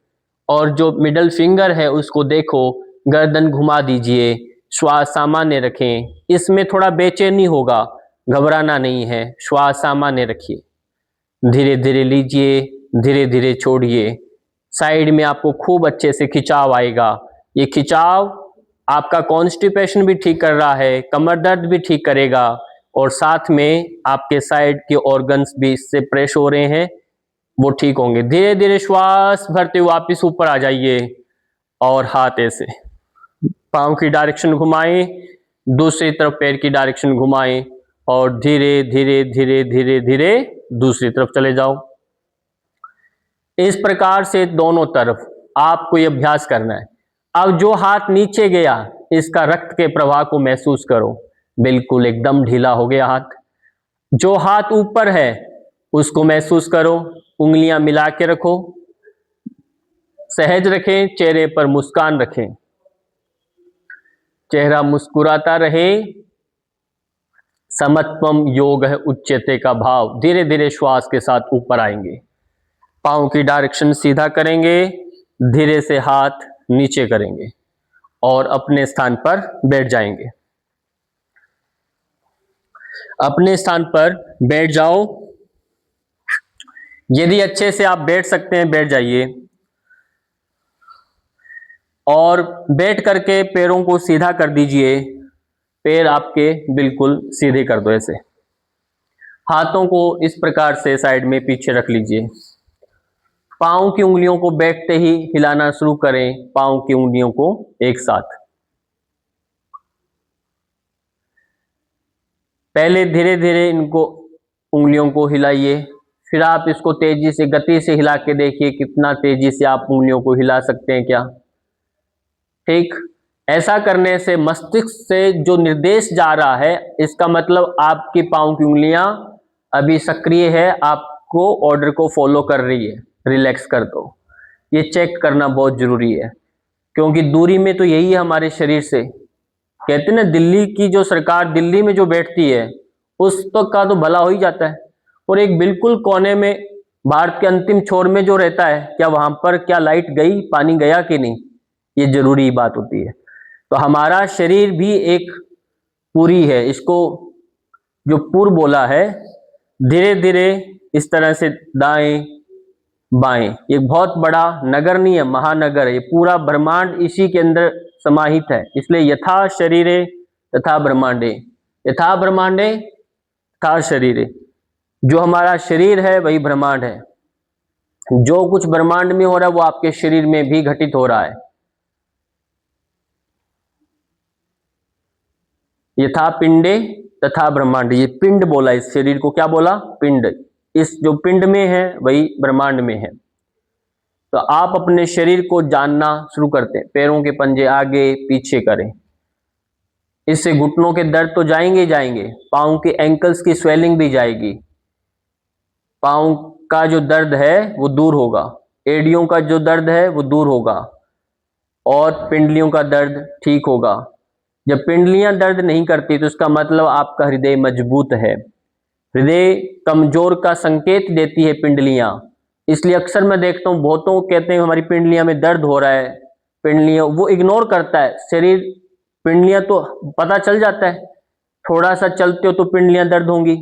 और जो मिडल फिंगर है उसको देखो, गर्दन घुमा दीजिए, श्वास सामान्य रखें। इसमें थोड़ा बेचैनी होगा, घबराना नहीं है, श्वास सामान्य रखिए। धीरे धीरे लीजिए, धीरे धीरे छोड़िए। साइड में आपको खूब अच्छे से खिंचाव आएगा। ये खिंचाव आपका कॉन्स्टिपेशन भी ठीक कर रहा है, कमर दर्द भी ठीक करेगा और साथ में आपके साइड के ऑर्गन्स भी इससे प्रेस हो रहे हैं वो ठीक होंगे। धीरे धीरे श्वास भरते हुए वापिस ऊपर आ जाइए और हाथ ऐसे पांव की डायरेक्शन घुमाएं, दूसरी तरफ पैर की डायरेक्शन घुमाएं और धीरे धीरे धीरे धीरे धीरे दूसरी तरफ चले जाओ। इस प्रकार से दोनों तरफ आपको ये अभ्यास करना है। अब जो हाथ नीचे गया, इसका रक्त के प्रवाह को महसूस करो, बिल्कुल एकदम ढीला हो गया हाथ। जो हाथ ऊपर है उसको महसूस करो, उंगलियां मिला के रखो, सहज रखें, चेहरे पर मुस्कान रखें, चेहरा मुस्कुराता रहे। समत्वम योग है उच्चते का भाव। धीरे धीरे श्वास के साथ ऊपर आएंगे, पांव की डायरेक्शन सीधा करेंगे, धीरे से हाथ नीचे करेंगे और अपने स्थान पर बैठ जाएंगे। अपने स्थान पर बैठ जाओ। यदि अच्छे से आप बैठ सकते हैं बैठ जाइए और बैठ करके पैरों को सीधा कर दीजिए। पैर आपके बिल्कुल सीधे कर दो ऐसे। हाथों को इस प्रकार से साइड में पीछे रख लीजिए। पांव की उंगलियों को बैठते ही हिलाना शुरू करें, पांव की उंगलियों को एक साथ। पहले धीरे धीरे इनको उंगलियों को हिलाइए, फिर आप इसको तेजी से गति से हिला के देखिए कितना तेजी से आप उंगलियों को हिला सकते हैं क्या। ठीक, ऐसा करने से मस्तिष्क से जो निर्देश जा रहा है, इसका मतलब आपकी पांव की उंगलियां अभी सक्रिय है, आपको ऑर्डर को फॉलो कर रही है, रिलैक्स कर दो। ये चेक करना बहुत जरूरी है, क्योंकि दूरी में तो यही है हमारे शरीर से। कहते हैं ना, दिल्ली की जो सरकार दिल्ली में जो बैठती है उस तक का तो भला हो ही जाता है, और एक बिल्कुल कोने में भारत के अंतिम छोर में जो रहता है, क्या वहां पर क्या लाइट गई, पानी गया कि नहीं, ये जरूरी बात होती है। तो हमारा शरीर भी एक पूरी है, इसको जो पूर बोला है। धीरे धीरे इस तरह से दाएं बाएं, ये बहुत बड़ा नगर नहीं है, महानगर है, ये पूरा ब्रह्मांड इसी के अंदर समाहित है। इसलिए यथा शरीरे तथा ब्रह्मांडे, यथा ब्रह्मांडे तथा शरीरे। जो हमारा शरीर है वही ब्रह्मांड है। जो कुछ ब्रह्मांड में हो रहा है वो आपके शरीर में भी घटित हो रहा है। यथा पिंडे तथा ब्रह्मांड, ये पिंड बोला, इस शरीर को क्या बोला, पिंड। इस जो पिंड में है वही ब्रह्मांड में है। तो आप अपने शरीर को जानना शुरू करते हैं। पैरों के पंजे आगे पीछे करें, इससे घुटनों के दर्द तो जाएंगे ही जाएंगे, पाँव के एंकल्स की स्वेलिंग भी जाएगी, पाँव का जो दर्द है वो दूर होगा, एड़ियों का जो दर्द है वो दूर होगा, और पिंडलियों का दर्द ठीक होगा। जब पिंडलियां दर्द नहीं करती तो इसका मतलब आपका हृदय मजबूत है। हृदय कमजोर का संकेत देती है पिंडलियां। इसलिए अक्सर मैं देखता हूँ बहुतों कहते हैं हमारी पिंडलियां में दर्द हो रहा है, पिंडलियां, वो इग्नोर करता है शरीर। पिंडलियां तो पता चल जाता है, थोड़ा सा चलते हो तो पिंडलियां दर्द होंगी,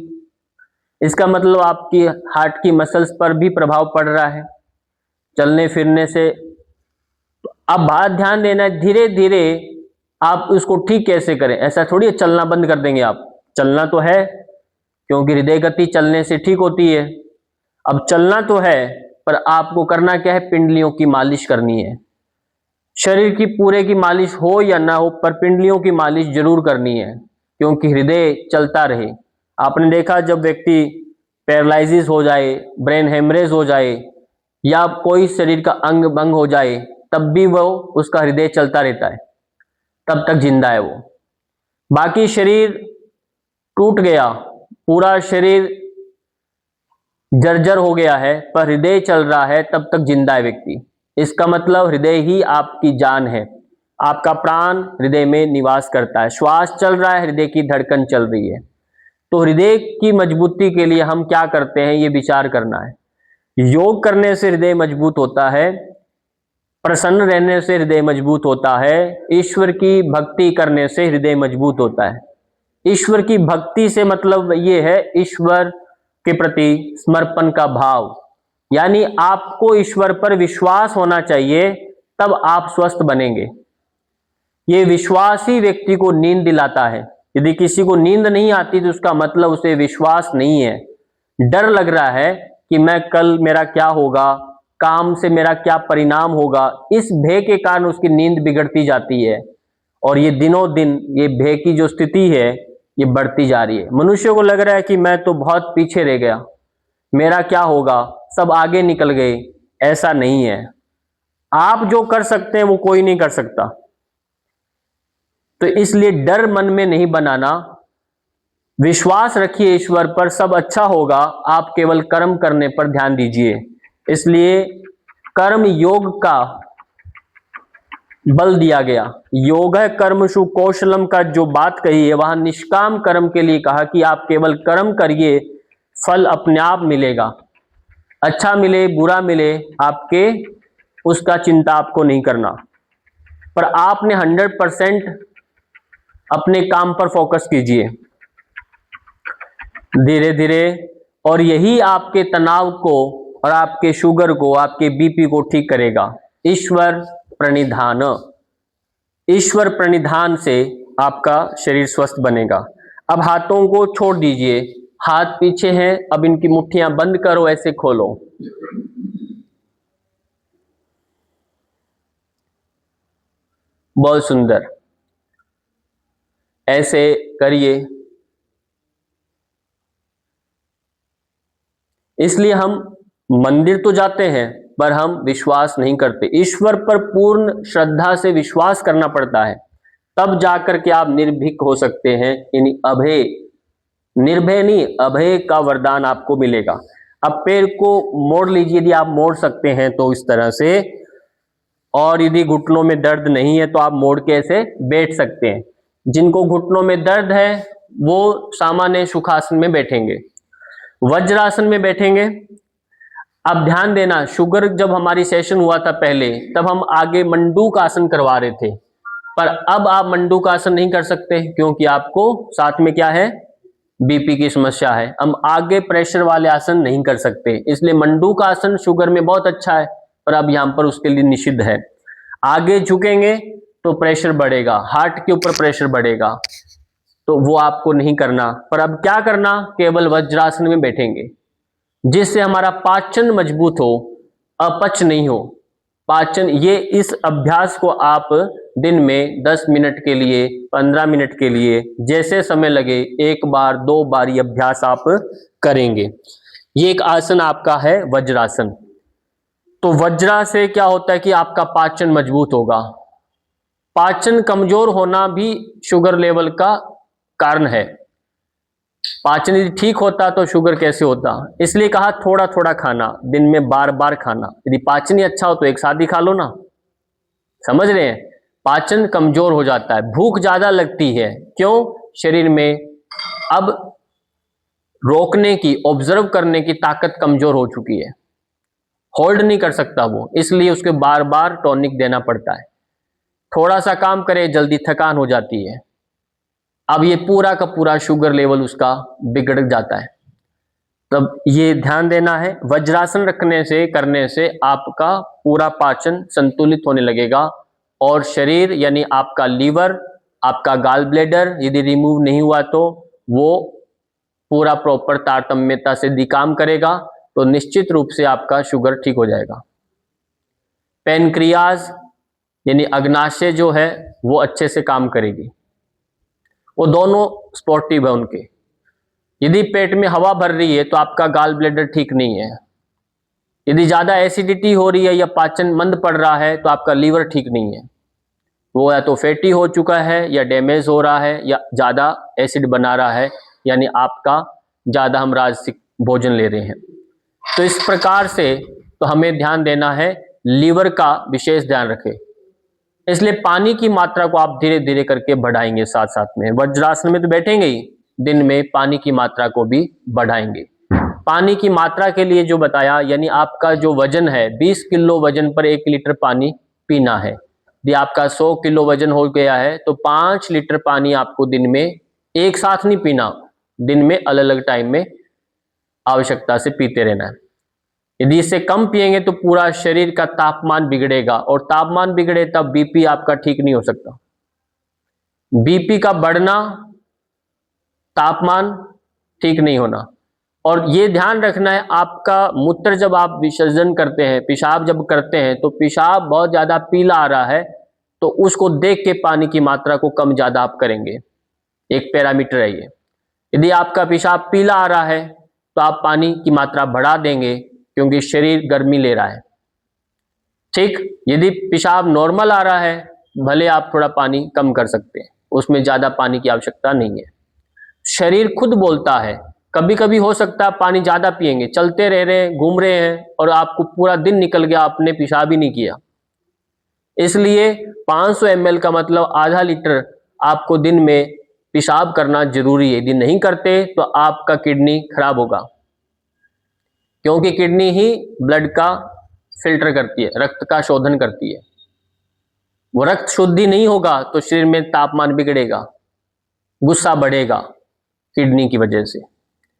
इसका मतलब आपकी हार्ट की मसल्स पर भी प्रभाव पड़ रहा है चलने फिरने से। तो अब बात ध्यान देना है, धीरे धीरे आप उसको ठीक कैसे करें। ऐसा थोड़ी चलना बंद कर देंगे आप, चलना तो है, क्योंकि हृदय गति चलने से ठीक होती है। अब चलना तो है, पर आपको करना क्या है, पिंडलियों की मालिश करनी है। शरीर की पूरे की मालिश हो या ना हो, पर पिंडलियों की मालिश जरूर करनी है, क्योंकि हृदय चलता रहे। आपने देखा जब व्यक्ति पैरालिसिस हो जाए, ब्रेन हेमरेज हो जाए, या कोई शरीर का अंग भंग हो जाए, तब भी वो उसका हृदय चलता रहता है, तब तक जिंदा है वो। बाकी शरीर टूट गया, पूरा शरीर जर्जर हो गया है, पर हृदय चल रहा है, तब तक जिंदा है व्यक्ति। इसका मतलब हृदय ही आपकी जान है, आपका प्राण हृदय में निवास करता है। श्वास चल रहा है, हृदय की धड़कन चल रही है। तो हृदय की मजबूती के लिए हम क्या करते हैं, ये विचार करना है। योग करने से हृदय मजबूत होता है, प्रसन्न रहने से हृदय मजबूत होता है, ईश्वर की भक्ति करने से हृदय मजबूत होता है। ईश्वर की भक्ति से मतलब ये है ईश्वर के प्रति समर्पण का भाव, यानी आपको ईश्वर पर विश्वास होना चाहिए, तब आप स्वस्थ बनेंगे। ये विश्वास ही व्यक्ति को नींद दिलाता है। यदि किसी को नींद नहीं आती तो उसका मतलब उसे विश्वास नहीं है। डर लग रहा है कि मैं कल मेरा क्या होगा, काम से मेरा क्या परिणाम होगा, इस भय के कारण उसकी नींद बिगड़ती जाती है। और ये दिनों दिन ये भय की जो स्थिति है ये बढ़ती जा रही है। मनुष्य को लग रहा है कि मैं तो बहुत पीछे रह गया, मेरा क्या होगा, सब आगे निकल गए। ऐसा नहीं है, आप जो कर सकते हैं वो कोई नहीं कर सकता। तो इसलिए डर मन में नहीं बनाना, विश्वास रखिए ईश्वर पर, सब अच्छा होगा। आप केवल कर्म करने पर ध्यान दीजिए। इसलिए कर्म योग का बल दिया गया। योग है कर्मसु कौशलम का जो बात कही है, वहां निष्काम कर्म के लिए कहा कि आप केवल कर्म करिए, फल अपने आप मिलेगा। अच्छा मिले बुरा मिले, आपके उसका चिंता आपको नहीं करना, पर आपने 100% अपने काम पर फोकस कीजिए धीरे धीरे, और यही आपके तनाव को और आपके शुगर को, आपके बीपी को ठीक करेगा। ईश्वर प्रणिधान, ईश्वर प्रणिधान से आपका शरीर स्वस्थ बनेगा। अब हाथों को छोड़ दीजिए, हाथ पीछे हैं, अब इनकी मुट्ठियां बंद करो, ऐसे खोलो। बहुत सुंदर, ऐसे करिए। इसलिए हम मंदिर तो जाते हैं पर हम विश्वास नहीं करते। ईश्वर पर पूर्ण श्रद्धा से विश्वास करना पड़ता है, तब जाकर के आप निर्भीक हो सकते हैं। यानी अभय, निर्भय नहीं, अभय का वरदान आपको मिलेगा। अब पैर को मोड़ लीजिए, यदि आप मोड़ सकते हैं तो इस तरह से, और यदि घुटनों में दर्द नहीं है तो आप मोड़ के ऐसे बैठ सकते हैं। जिनको घुटनों में दर्द है वो सामान्य सुखासन में बैठेंगे, वज्रासन में बैठेंगे। अब ध्यान देना, शुगर जब हमारी सेशन हुआ था पहले, तब हम आगे मंडूक आसन करवा रहे थे, पर अब आप मंडूक आसन नहीं कर सकते क्योंकि आपको साथ में क्या है, बीपी की समस्या है। हम आगे प्रेशर वाले आसन नहीं कर सकते, इसलिए मंडूक आसन शुगर में बहुत अच्छा है, पर अब यहां पर उसके लिए निषिद्ध है। आगे झुकेंगे तो प्रेशर बढ़ेगा, हार्ट के ऊपर प्रेशर बढ़ेगा, तो वो आपको नहीं करना। पर अब क्या करना, केवल वज्रासन में बैठेंगे, जिससे हमारा पाचन मजबूत हो, अपच नहीं हो। पाचन, ये इस अभ्यास को आप दिन में 10 मिनट के लिए, 15 मिनट के लिए, जैसे समय लगे, 1 बार 2 बार ये अभ्यास आप करेंगे। ये एक आसन आपका है वज्रासन। तो वज्रा से क्या होता है कि आपका पाचन मजबूत होगा। पाचन कमजोर होना भी शुगर लेवल का कारण है। पाचन यदि ठीक होता तो शुगर कैसे होता, इसलिए कहा थोड़ा थोड़ा खाना, दिन में बार बार खाना। यदि पाचन ही अच्छा हो तो एक साथ ही खा लो ना, समझ रहे हैं। पाचन कमजोर हो जाता है, भूख ज्यादा लगती है, क्यों, शरीर में अब रोकने की, ऑब्जर्व करने की ताकत कमजोर हो चुकी है, होल्ड नहीं कर सकता वो, इसलिए उसके बार बार टॉनिक देना पड़ता है। थोड़ा सा काम करे जल्दी थकान हो जाती है। अब ये पूरा का पूरा शुगर लेवल उसका बिगड़ जाता है। तब ये ध्यान देना है, वज्रासन रखने से, करने से आपका पूरा पाचन संतुलित होने लगेगा, और शरीर यानी आपका लीवर, आपका गाल ब्लैडर यदि रिमूव नहीं हुआ तो वो पूरा प्रॉपर तारतम्यता से यदि काम करेगा तो निश्चित रूप से आपका शुगर ठीक हो जाएगा। पैनक्रियाज यानी अग्नाशय जो है वो अच्छे से काम करेगी, वो दोनों स्पोर्टिव है उनके। यदि पेट में हवा भर रही है तो आपका गाल ब्लैडर ठीक नहीं है। यदि ज्यादा एसिडिटी हो रही है या पाचन मंद पड़ रहा है तो आपका लीवर ठीक नहीं है, वो या तो फैटी हो चुका है या डैमेज हो रहा है या ज्यादा एसिड बना रहा है, यानी आपका ज्यादा हम राजसिक भोजन ले रहे हैं। तो इस प्रकार से तो हमें ध्यान देना है, लीवर का विशेष ध्यान रखें। इसलिए पानी की मात्रा को आप धीरे धीरे करके बढ़ाएंगे, साथ साथ में वज्रासन में तो बैठेंगे ही, दिन में पानी की मात्रा को भी बढ़ाएंगे। पानी की मात्रा के लिए जो बताया, यानी आपका जो वजन है 20 किलो वजन पर 1 लीटर पानी पीना है। यदि आपका 100 किलो वजन हो गया है तो 5 लीटर पानी आपको दिन में एक साथ नहीं पीना, दिन में अलग अलग टाइम में आवश्यकता से पीते रहना है। यदि इससे कम पिएंगे तो पूरा शरीर का तापमान बिगड़ेगा, और तापमान बिगड़े तब बीपी आपका ठीक नहीं हो सकता। बीपी का बढ़ना, तापमान ठीक नहीं होना। और ये ध्यान रखना है, आपका मूत्र जब आप विसर्जन करते हैं, पेशाब जब करते हैं, तो पेशाब बहुत ज्यादा पीला आ रहा है तो उसको देख के पानी की मात्रा को कम ज्यादा आप करेंगे। एक पैरामीटर है ये। यदि आपका पेशाब पीला आ रहा है तो आप पानी की मात्रा बढ़ा देंगे क्योंकि शरीर गर्मी ले रहा है। ठीक, यदि पेशाब नॉर्मल आ रहा है भले आप थोड़ा पानी कम कर सकते हैं, उसमें ज्यादा पानी की आवश्यकता नहीं है। शरीर खुद बोलता है। कभी कभी हो सकता है पानी ज्यादा पिएंगे, चलते रह रहे हैं, घूम रहे हैं और आपको पूरा दिन निकल गया, आपने पेशाब ही नहीं किया। इसलिए 500 ml का मतलब आधा लीटर आपको दिन में पेशाब करना जरूरी है। यदि नहीं करते तो आपका किडनी खराब होगा, क्योंकि किडनी ही ब्लड का फिल्टर करती है, रक्त का शोधन करती है। वो रक्त शुद्धि नहीं होगा तो शरीर में तापमान बिगड़ेगा, गुस्सा बढ़ेगा किडनी की वजह से।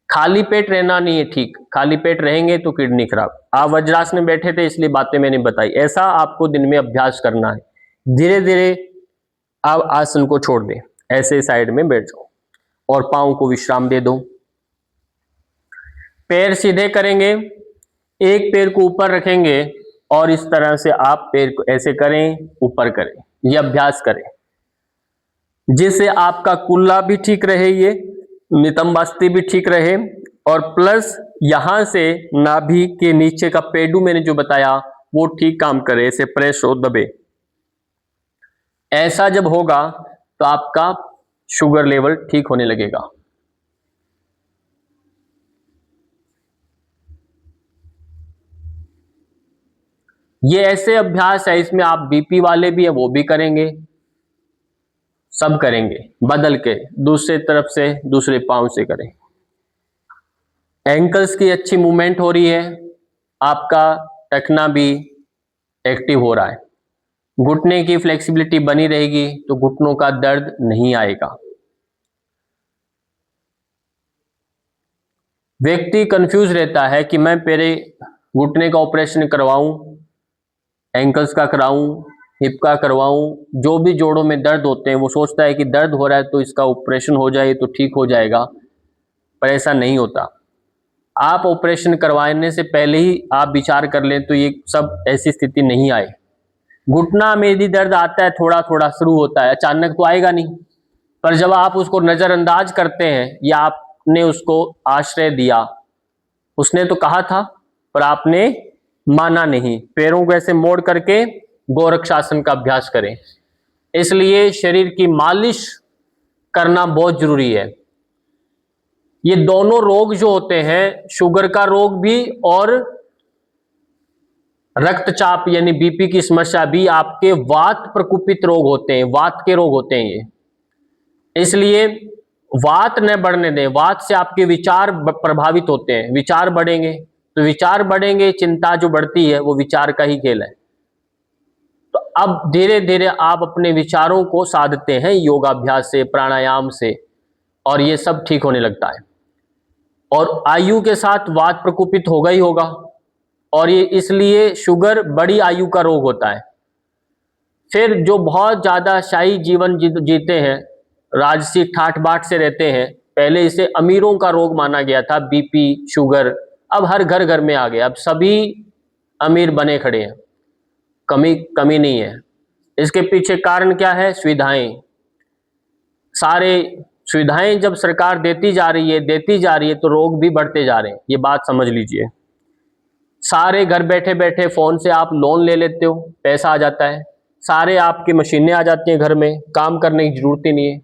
खाली पेट रहना नहीं है ठीक, खाली पेट रहेंगे तो किडनी खराब। आप वज्रासन में बैठे थे इसलिए बातें मैंने बताई। ऐसा आपको दिन में अभ्यास करना है। धीरे धीरे आप आसन को छोड़ दें, ऐसे साइड में बैठ जाओ और पांव को विश्राम दे दो। पैर सीधे करेंगे, एक पैर को ऊपर रखेंगे और इस तरह से आप पैर को ऐसे करें, ऊपर करें। यह अभ्यास करें जिससे आपका कुल्ला भी ठीक रहे, ये नितंबास्ती भी ठीक रहे और प्लस यहां से नाभि के नीचे का पेडू मैंने जो बताया वो ठीक काम करे, ऐसे प्रेस हो, दबे। ऐसा जब होगा तो आपका शुगर लेवल ठीक होने लगेगा। ये ऐसे अभ्यास है, इसमें आप बीपी वाले भी है वो भी करेंगे, सब करेंगे बदल के, दूसरे तरफ से दूसरे पांव से करें। एंकल्स की अच्छी मूवमेंट हो रही है, आपका टखना भी एक्टिव हो रहा है, घुटने की फ्लेक्सिबिलिटी बनी रहेगी तो घुटनों का दर्द नहीं आएगा। व्यक्ति कंफ्यूज रहता है कि मैं पहले घुटने का ऑपरेशन करवाऊं, एंकल्स का कराऊं, हिप का करवाऊं, जो भी जोड़ों में दर्द होते हैं वो सोचता है कि दर्द हो रहा है तो इसका ऑपरेशन हो जाए तो ठीक हो जाएगा, पर ऐसा नहीं होता। आप ऑपरेशन करवाने से पहले ही आप विचार कर लें तो ये सब ऐसी स्थिति नहीं आए। घुटना में यदि दर्द आता है थोड़ा थोड़ा शुरू होता है, अचानक तो आएगा नहीं, पर जब आप उसको नजरअंदाज करते हैं या आपने उसको आश्रय दिया, उसने तो कहा था पर आपने माना नहीं, पैरों को ऐसे मोड़ करके गोरक्षासन का अभ्यास करें। इसलिए शरीर की मालिश करना बहुत जरूरी है। ये दोनों रोग जो होते हैं, शुगर का रोग भी और रक्तचाप यानी बीपी की समस्या भी, आपके वात प्रकोपित रोग होते हैं, वात के रोग होते हैं ये। इसलिए वात न बढ़ने दें। वात से आपके विचार प्रभावित होते हैं, विचार बढ़ेंगे तो विचार बढ़ेंगे, चिंता जो बढ़ती है वो विचार का ही खेल है। तो अब धीरे धीरे आप अपने विचारों को साधते हैं योगाभ्यास से, प्राणायाम से, और ये सब ठीक होने लगता है। और आयु के साथ वात प्रकोपित होगा ही होगा, और ये इसलिए शुगर बड़ी आयु का रोग होता है। फिर जो बहुत ज्यादा शाही जीवन जीते हैं, राजसी ठाठ बाट से रहते हैं, पहले इसे अमीरों का रोग माना गया था, बीपी शुगर, अब हर घर घर में आ गया, अब सभी अमीर बने खड़े हैं, कमी नहीं है। इसके पीछे कारण क्या है? सुविधाएं। सारे सुविधाएं जब सरकार देती जा रही है तो रोग भी बढ़ते जा रहे हैं, ये बात समझ लीजिए। सारे घर बैठे बैठे फोन से आप लोन ले लेते हो, पैसा आ जाता है, सारे आपकी मशीनें आ जाती हैं घर में, काम करने की जरूरत ही नहीं है।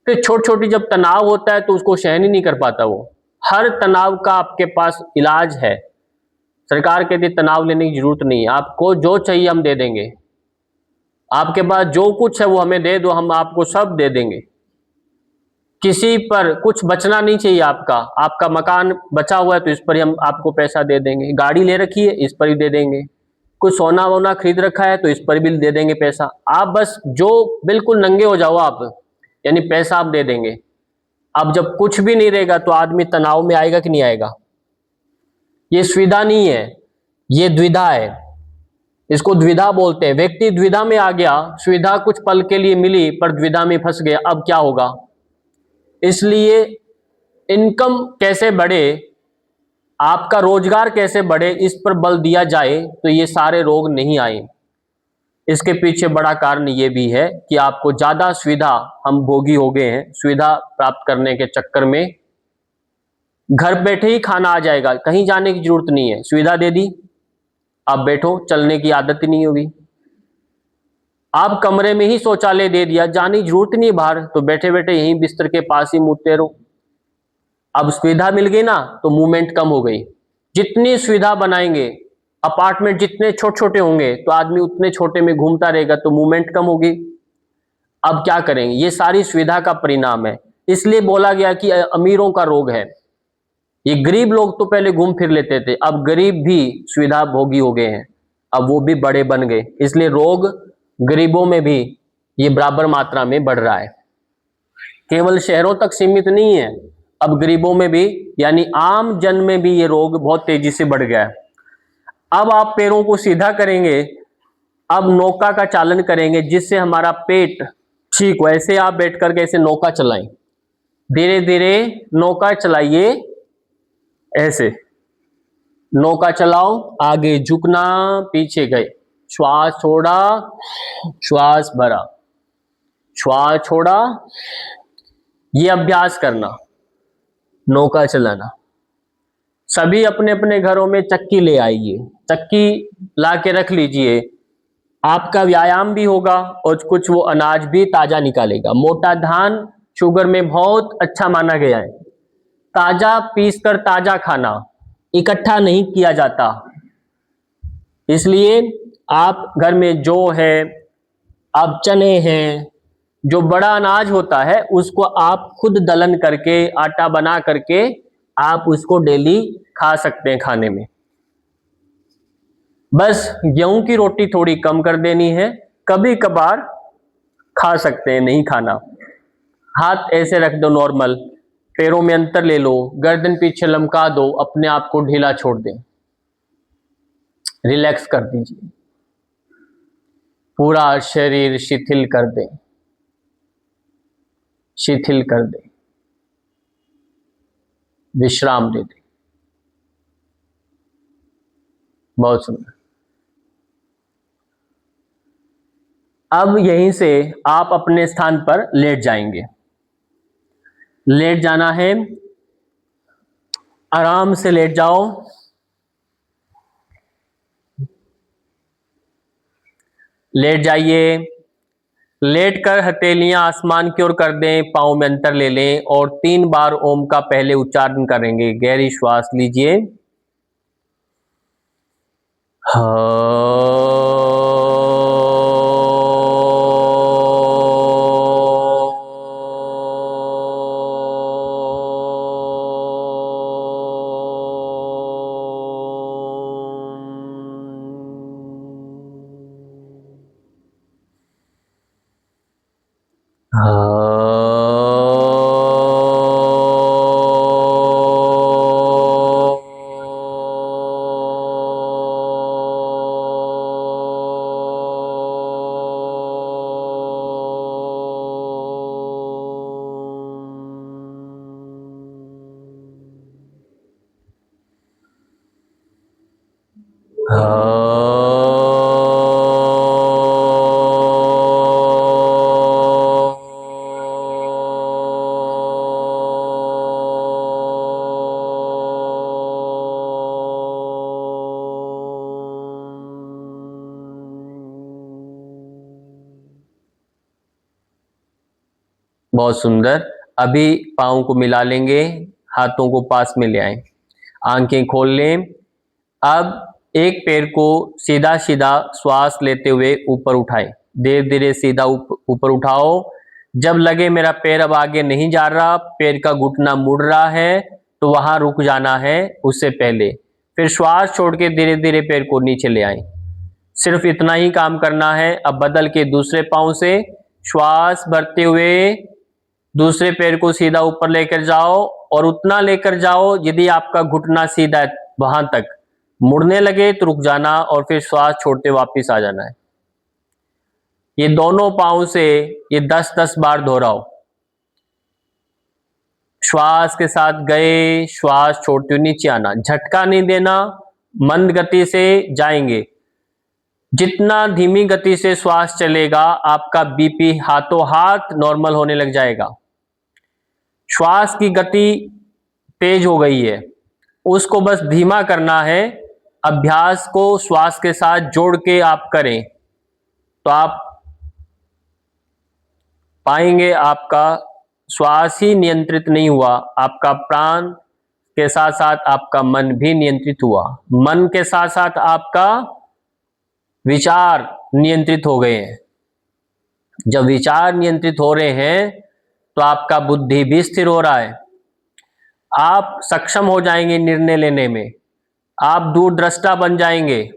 फिर छोटी छोटी जब तनाव होता है तो उसको सहन ही नहीं कर पाता वो। हर तनाव का आपके पास इलाज है। सरकार कहती तनाव लेने की जरूरत नहीं है, आपको जो चाहिए हम दे देंगे, आपके पास जो कुछ है वो हमें दे दो, हम आपको सब दे देंगे। किसी पर कुछ बचना नहीं चाहिए आपका। आपका मकान बचा हुआ है तो इस पर ही हम आपको पैसा दे देंगे, गाड़ी ले रखी है इस पर ही दे देंगे, कुछ सोना वोना खरीद रखा है तो इस पर भी दे देंगे पैसा। आप बस जो बिल्कुल नंगे हो जाओ आप, यानी पैसा आप दे देंगे। अब जब कुछ भी नहीं रहेगा तो आदमी तनाव में आएगा कि नहीं आएगा? ये सुविधा नहीं है, ये द्विधा है, इसको द्विधा बोलते हैं। व्यक्ति द्विधा में आ गया, सुविधा कुछ पल के लिए मिली पर द्विधा में फंस गया, अब क्या होगा? इसलिए इनकम कैसे बढ़े, आपका रोजगार कैसे बढ़े, इस पर बल दिया जाए तो ये सारे रोग नहीं आए। इसके पीछे बड़ा कारण ये भी है कि आपको ज्यादा सुविधा हम भोगी हो गए हैं, सुविधा प्राप्त करने के चक्कर में घर बैठे ही खाना आ जाएगा, कहीं जाने की जरूरत नहीं है, सुविधा दे दी, आप बैठो, चलने की आदत ही नहीं होगी। आप कमरे में ही शौचालय दे दिया, जाने की जरूरत नहीं बाहर, तो बैठे बैठे यहीं बिस्तर के पास ही मुँहते रहो। अब सुविधा मिल गई ना, तो मूवमेंट कम हो गई। जितनी सुविधा बनाएंगे, अपार्टमेंट जितने छोटे छोटे होंगे तो आदमी उतने छोटे में घूमता रहेगा, तो मूवमेंट कम होगी। अब क्या करेंगे, ये सारी सुविधा का परिणाम है। इसलिए बोला गया कि अमीरों का रोग है। ये गरीब लोग तो पहले घूम फिर लेते थे, अब गरीब भी सुविधा भोगी हो गए हैं, अब वो भी बड़े बन गए, इसलिए रोग गरीबों में भी ये बराबर मात्रा में बढ़ रहा है। केवल शहरों तक सीमित नहीं है, अब गरीबों में भी, यानी आम जन में भी ये रोग बहुत तेजी से बढ़ गया है। अब आप पैरों को सीधा करेंगे, अब नौका का चालन करेंगे जिससे हमारा पेट ठीक हो। ऐसे आप बैठ करके ऐसे नौका चलाएं, धीरे धीरे नौका चलाइए, ऐसे नौका चलाओ, आगे झुकना, पीछे गए, श्वास छोड़ा, श्वास भरा, श्वास छोड़ा, ये अभ्यास करना, नौका चलाना। सभी अपने अपने घरों में चक्की ले आइए, चक्की ला के रख लीजिए, आपका व्यायाम भी होगा और कुछ वो अनाज भी ताजा निकालेगा। मोटा धान शुगर में बहुत अच्छा माना गया है, ताजा पीसकर ताजा खाना, इकट्ठा नहीं किया जाता। इसलिए आप घर में जौ है, आप चने हैं, जो बड़ा अनाज होता है उसको आप खुद दलन करके आटा बना करके आप उसको डेली खा सकते हैं खाने में। बस गेहूं की रोटी थोड़ी कम कर देनी है, कभी कभार खा सकते हैं, नहीं खाना। हाथ ऐसे रख दो नॉर्मल, पैरों में अंतर ले लो, गर्दन पीछे लमका दो, अपने आप को ढीला छोड़ दें, रिलैक्स कर दीजिए, पूरा शरीर शिथिल कर दें, शिथिल कर दें, विश्राम दे दें। बहुत सुंदर। अब यहीं से आप अपने स्थान पर लेट जाएंगे, लेट जाना है, आराम से लेट जाओ, लेट जाइए, लेट कर हथेलियां आसमान की ओर कर दें, पांव में अंतर ले लें और 3 बार ओम का पहले उच्चारण करेंगे। गहरी श्वास लीजिए, बहुत सुंदर। अभी पाँव को मिला लेंगे, हाथों को पास में ले आए, आंखें खोल लें। अब एक पैर को सीधा सीधा श्वास लेते हुए ऊपर उठाएं, धीरे धीरे सीधा ऊपर उठाओ। जब लगे मेरा पैर अब आगे नहीं जा रहा, पैर का घुटना मुड़ रहा है, तो वहां रुक जाना है उससे पहले। फिर श्वास छोड़ के धीरे धीरे पैर को नीचे ले आए, सिर्फ इतना ही काम करना है। अब बदल के दूसरे पांव से श्वास भरते हुए दूसरे पैर को सीधा ऊपर लेकर जाओ और उतना लेकर जाओ यदि आपका घुटना सीधा है वहां तक, मुड़ने लगे तो रुक जाना और फिर श्वास छोड़ते वापस आ जाना है। ये दोनों पांव से ये 10-10 बार दोहराओ। श्वास के साथ गए, श्वास छोड़ते हुए नीचे आना, झटका नहीं देना, मंद गति से जाएंगे। जितना धीमी गति से श्वास चलेगा आपका बीपी हाथों हाथ नॉर्मल होने लग जाएगा। श्वास की गति तेज हो गई है, उसको बस धीमा करना है। अभ्यास को श्वास के साथ जोड़ के आप करें तो आप पाएंगे आपका श्वास ही नियंत्रित नहीं हुआ, आपका प्राण के साथ साथ आपका मन भी नियंत्रित हुआ। मन के साथ साथ आपका विचार नियंत्रित हो गए हैं। जब विचार नियंत्रित हो रहे हैं तो आपका बुद्धि भी स्थिर हो रहा है। आप सक्षम हो जाएंगे निर्णय लेने में, आप दूरदृष्टा बन जाएंगे,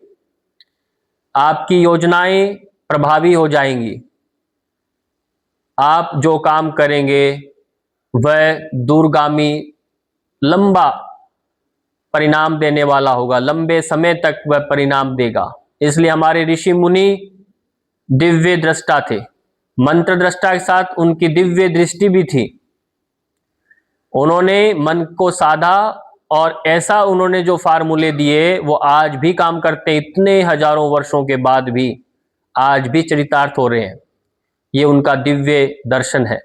आपकी योजनाएं प्रभावी हो जाएंगी। आप जो काम करेंगे वह दूरगामी लंबा परिणाम देने वाला होगा, लंबे समय तक वह परिणाम देगा। इसलिए हमारे ऋषि मुनि दिव्य दृष्टा थे, मंत्र दृष्टा के साथ उनकी दिव्य दृष्टि भी थी। उन्होंने मन को साधा और ऐसा उन्होंने जो फार्मूले दिए वो आज भी काम करते हैं। इतने हजारों वर्षों के बाद भी आज भी चरितार्थ हो रहे हैं। ये उनका दिव्य दर्शन है।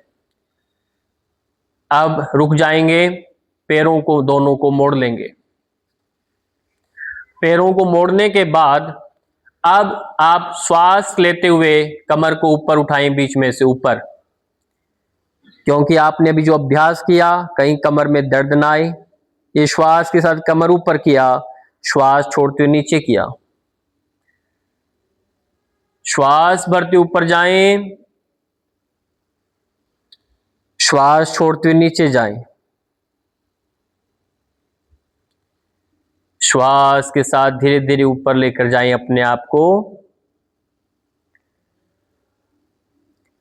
अब रुक जाएंगे, पैरों को दोनों को मोड़ लेंगे। पैरों को मोड़ने के बाद अब आप श्वास लेते हुए कमर को ऊपर उठाएं, बीच में से ऊपर, क्योंकि आपने अभी जो अभ्यास किया कहीं कमर में दर्द ना आए। ये श्वास के साथ कमर ऊपर किया, श्वास छोड़ते हुए नीचे किया, श्वास भरते ऊपर जाएं, श्वास छोड़ते हुए नीचे जाएं। श्वास के साथ धीरे धीरे ऊपर लेकर जाएं अपने आप को,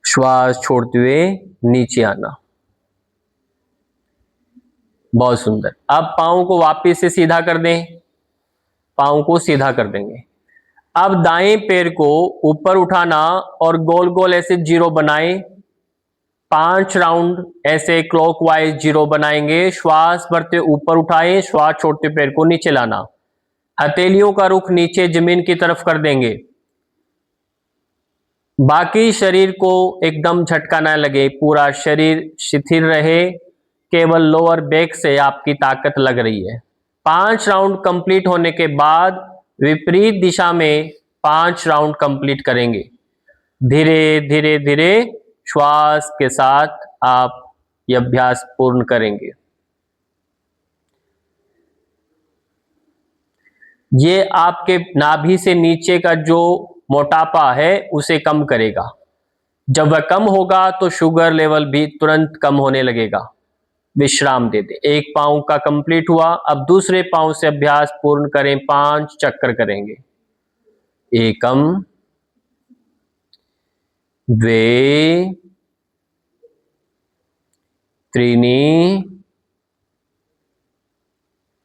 श्वास छोड़ते हुए नीचे आना। बहुत सुंदर। अब पाँव को वापस से सीधा कर दें, पाँव को सीधा कर देंगे। अब दाएं पैर को ऊपर उठाना और गोल गोल ऐसे जीरो बनाएं। 5 राउंड ऐसे क्लॉकवाइज जीरो बनाएंगे। श्वास भरते ऊपर उठाएं, श्वास छोड़ते पैर को नीचे लाना। हथेलियों का रुख नीचे जमीन की तरफ कर देंगे। बाकी शरीर को एकदम झटका ना लगे, पूरा शरीर शिथिल रहे, केवल लोअर बैक से आपकी ताकत लग रही है। 5 राउंड कंप्लीट होने के बाद विपरीत दिशा में 5 राउंड कंप्लीट करेंगे। धीरे धीरे धीरे श्वास के साथ आप यह अभ्यास पूर्ण करेंगे। ये आपके नाभि से नीचे का जो मोटापा है उसे कम करेगा। जब वह कम होगा तो शुगर लेवल भी तुरंत कम होने लगेगा। विश्राम दे दे। एक पाँव का कंप्लीट हुआ, अब दूसरे पाँव से अभ्यास पूर्ण करें। 5 चक्कर करेंगे। एकम, द्वे, त्रीणि,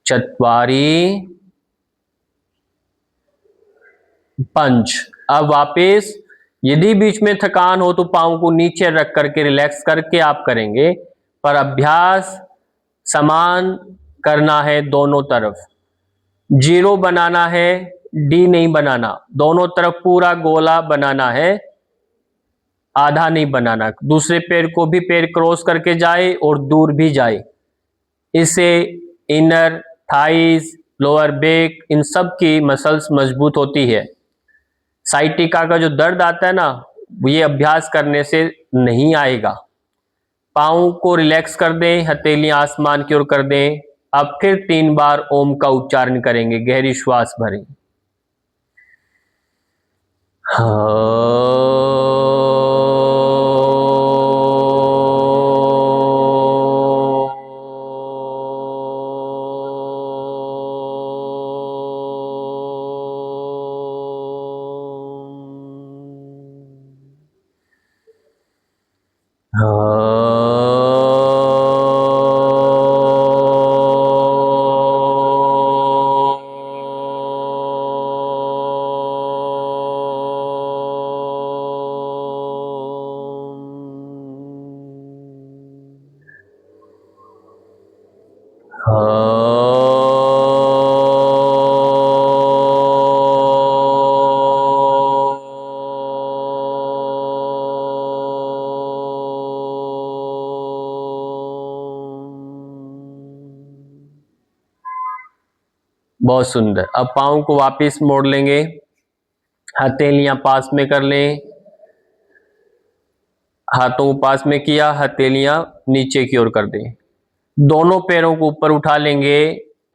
चत्वारि, पंच। अब वापस यदि बीच में थकान हो तो पाँव को नीचे रख करके रिलैक्स करके आप करेंगे, पर अभ्यास समान करना है दोनों तरफ। जीरो बनाना है, डी नहीं बनाना। दोनों तरफ पूरा गोला बनाना है, आधा नहीं बनाना। दूसरे पैर को भी पैर क्रॉस करके जाए और दूर भी जाए। इससे इनर थाइज, लोअर बैक, इन सब की मसल्स मजबूत होती है। साइटिका का जो दर्द आता है ना, ये अभ्यास करने से नहीं आएगा। पाँव को रिलैक्स कर दें, हथेलियां आसमान की ओर कर दें। अब फिर 3 बार ओम का उच्चारण करेंगे। गहरी श्वास भरें। बहुत सुंदर। अब पाँव को वापस मोड़ लेंगे, हथेलियां पास में कर लें, हाथों को पास में किया, हथेलियां नीचे की ओर कर दें। दोनों पैरों को ऊपर उठा लेंगे।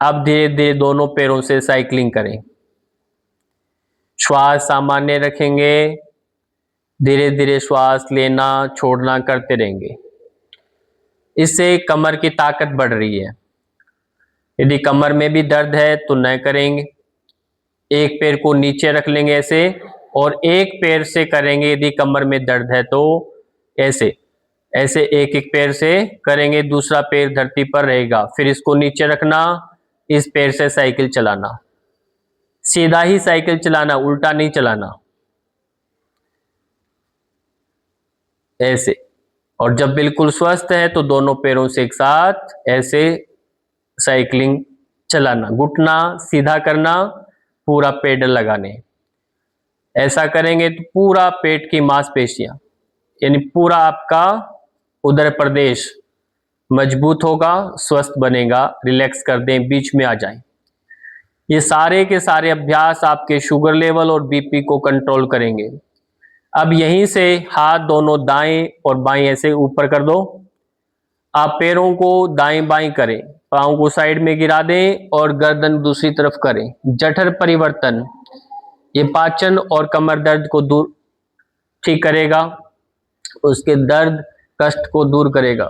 अब धीरे धीरे दोनों पैरों से साइकिलिंग करें। श्वास सामान्य रखेंगे, धीरे धीरे श्वास लेना छोड़ना करते रहेंगे। इससे कमर की ताकत बढ़ रही है। यदि कमर में भी दर्द है तो न करेंगे। एक पैर को नीचे रख लेंगे ऐसे, और एक पैर से करेंगे। यदि कमर में दर्द है तो ऐसे ऐसे एक एक पैर से करेंगे, दूसरा पैर धरती पर रहेगा। फिर इसको नीचे रखना, इस पैर से साइकिल चलाना, सीधा ही साइकिल चलाना, उल्टा नहीं चलाना, ऐसे। और जब बिल्कुल स्वस्थ है तो दोनों पैरों से एक साथ ऐसे साइकिलिंग चलाना, घुटना सीधा करना, पूरा पेडल लगाने। ऐसा करेंगे तो पूरा पेट की मांसपेशियां यानी पूरा आपका उदर प्रदेश मजबूत होगा, स्वस्थ बनेगा। रिलैक्स कर दें, बीच में आ जाएं। ये सारे के सारे अभ्यास आपके शुगर लेवल और बीपी को कंट्रोल करेंगे। अब यहीं से हाथ दोनों दाएं और बाएं ऐसे ऊपर कर दो। आप पैरों को दाएं बाएं करें, पाँव को साइड में गिरा दें और गर्दन दूसरी तरफ करें। जठर परिवर्तन ये पाचन और कमर दर्द को दूर ठीक करेगा, उसके दर्द कष्ट को दूर करेगा।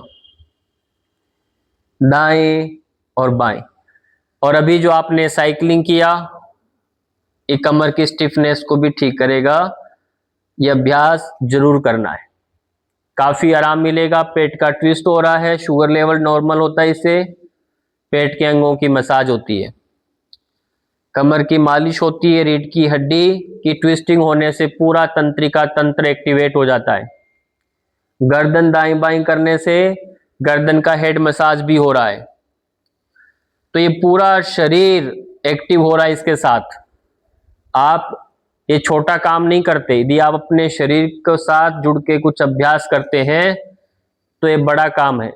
दाएं और बाएं। और अभी जो आपने साइकिलिंग किया, ये कमर की स्टिफनेस को भी ठीक करेगा। यह अभ्यास जरूर करना है, काफी आराम मिलेगा। पेट का ट्विस्ट हो रहा है, शुगर लेवल नॉर्मल होता है, इससे पेट के अंगों की मसाज होती है, कमर की मालिश होती है, रीढ़ की हड्डी की ट्विस्टिंग होने से पूरा तंत्रिका तंत्र एक्टिवेट हो जाता है। गर्दन दाएं बाएं करने से गर्दन का हेड मसाज भी हो रहा है। तो ये पूरा शरीर एक्टिव हो रहा है। इसके साथ आप ये छोटा काम नहीं करते। यदि आप अपने शरीर के साथ जुड़ के कुछ अभ्यास करते हैं तो ये बड़ा काम है।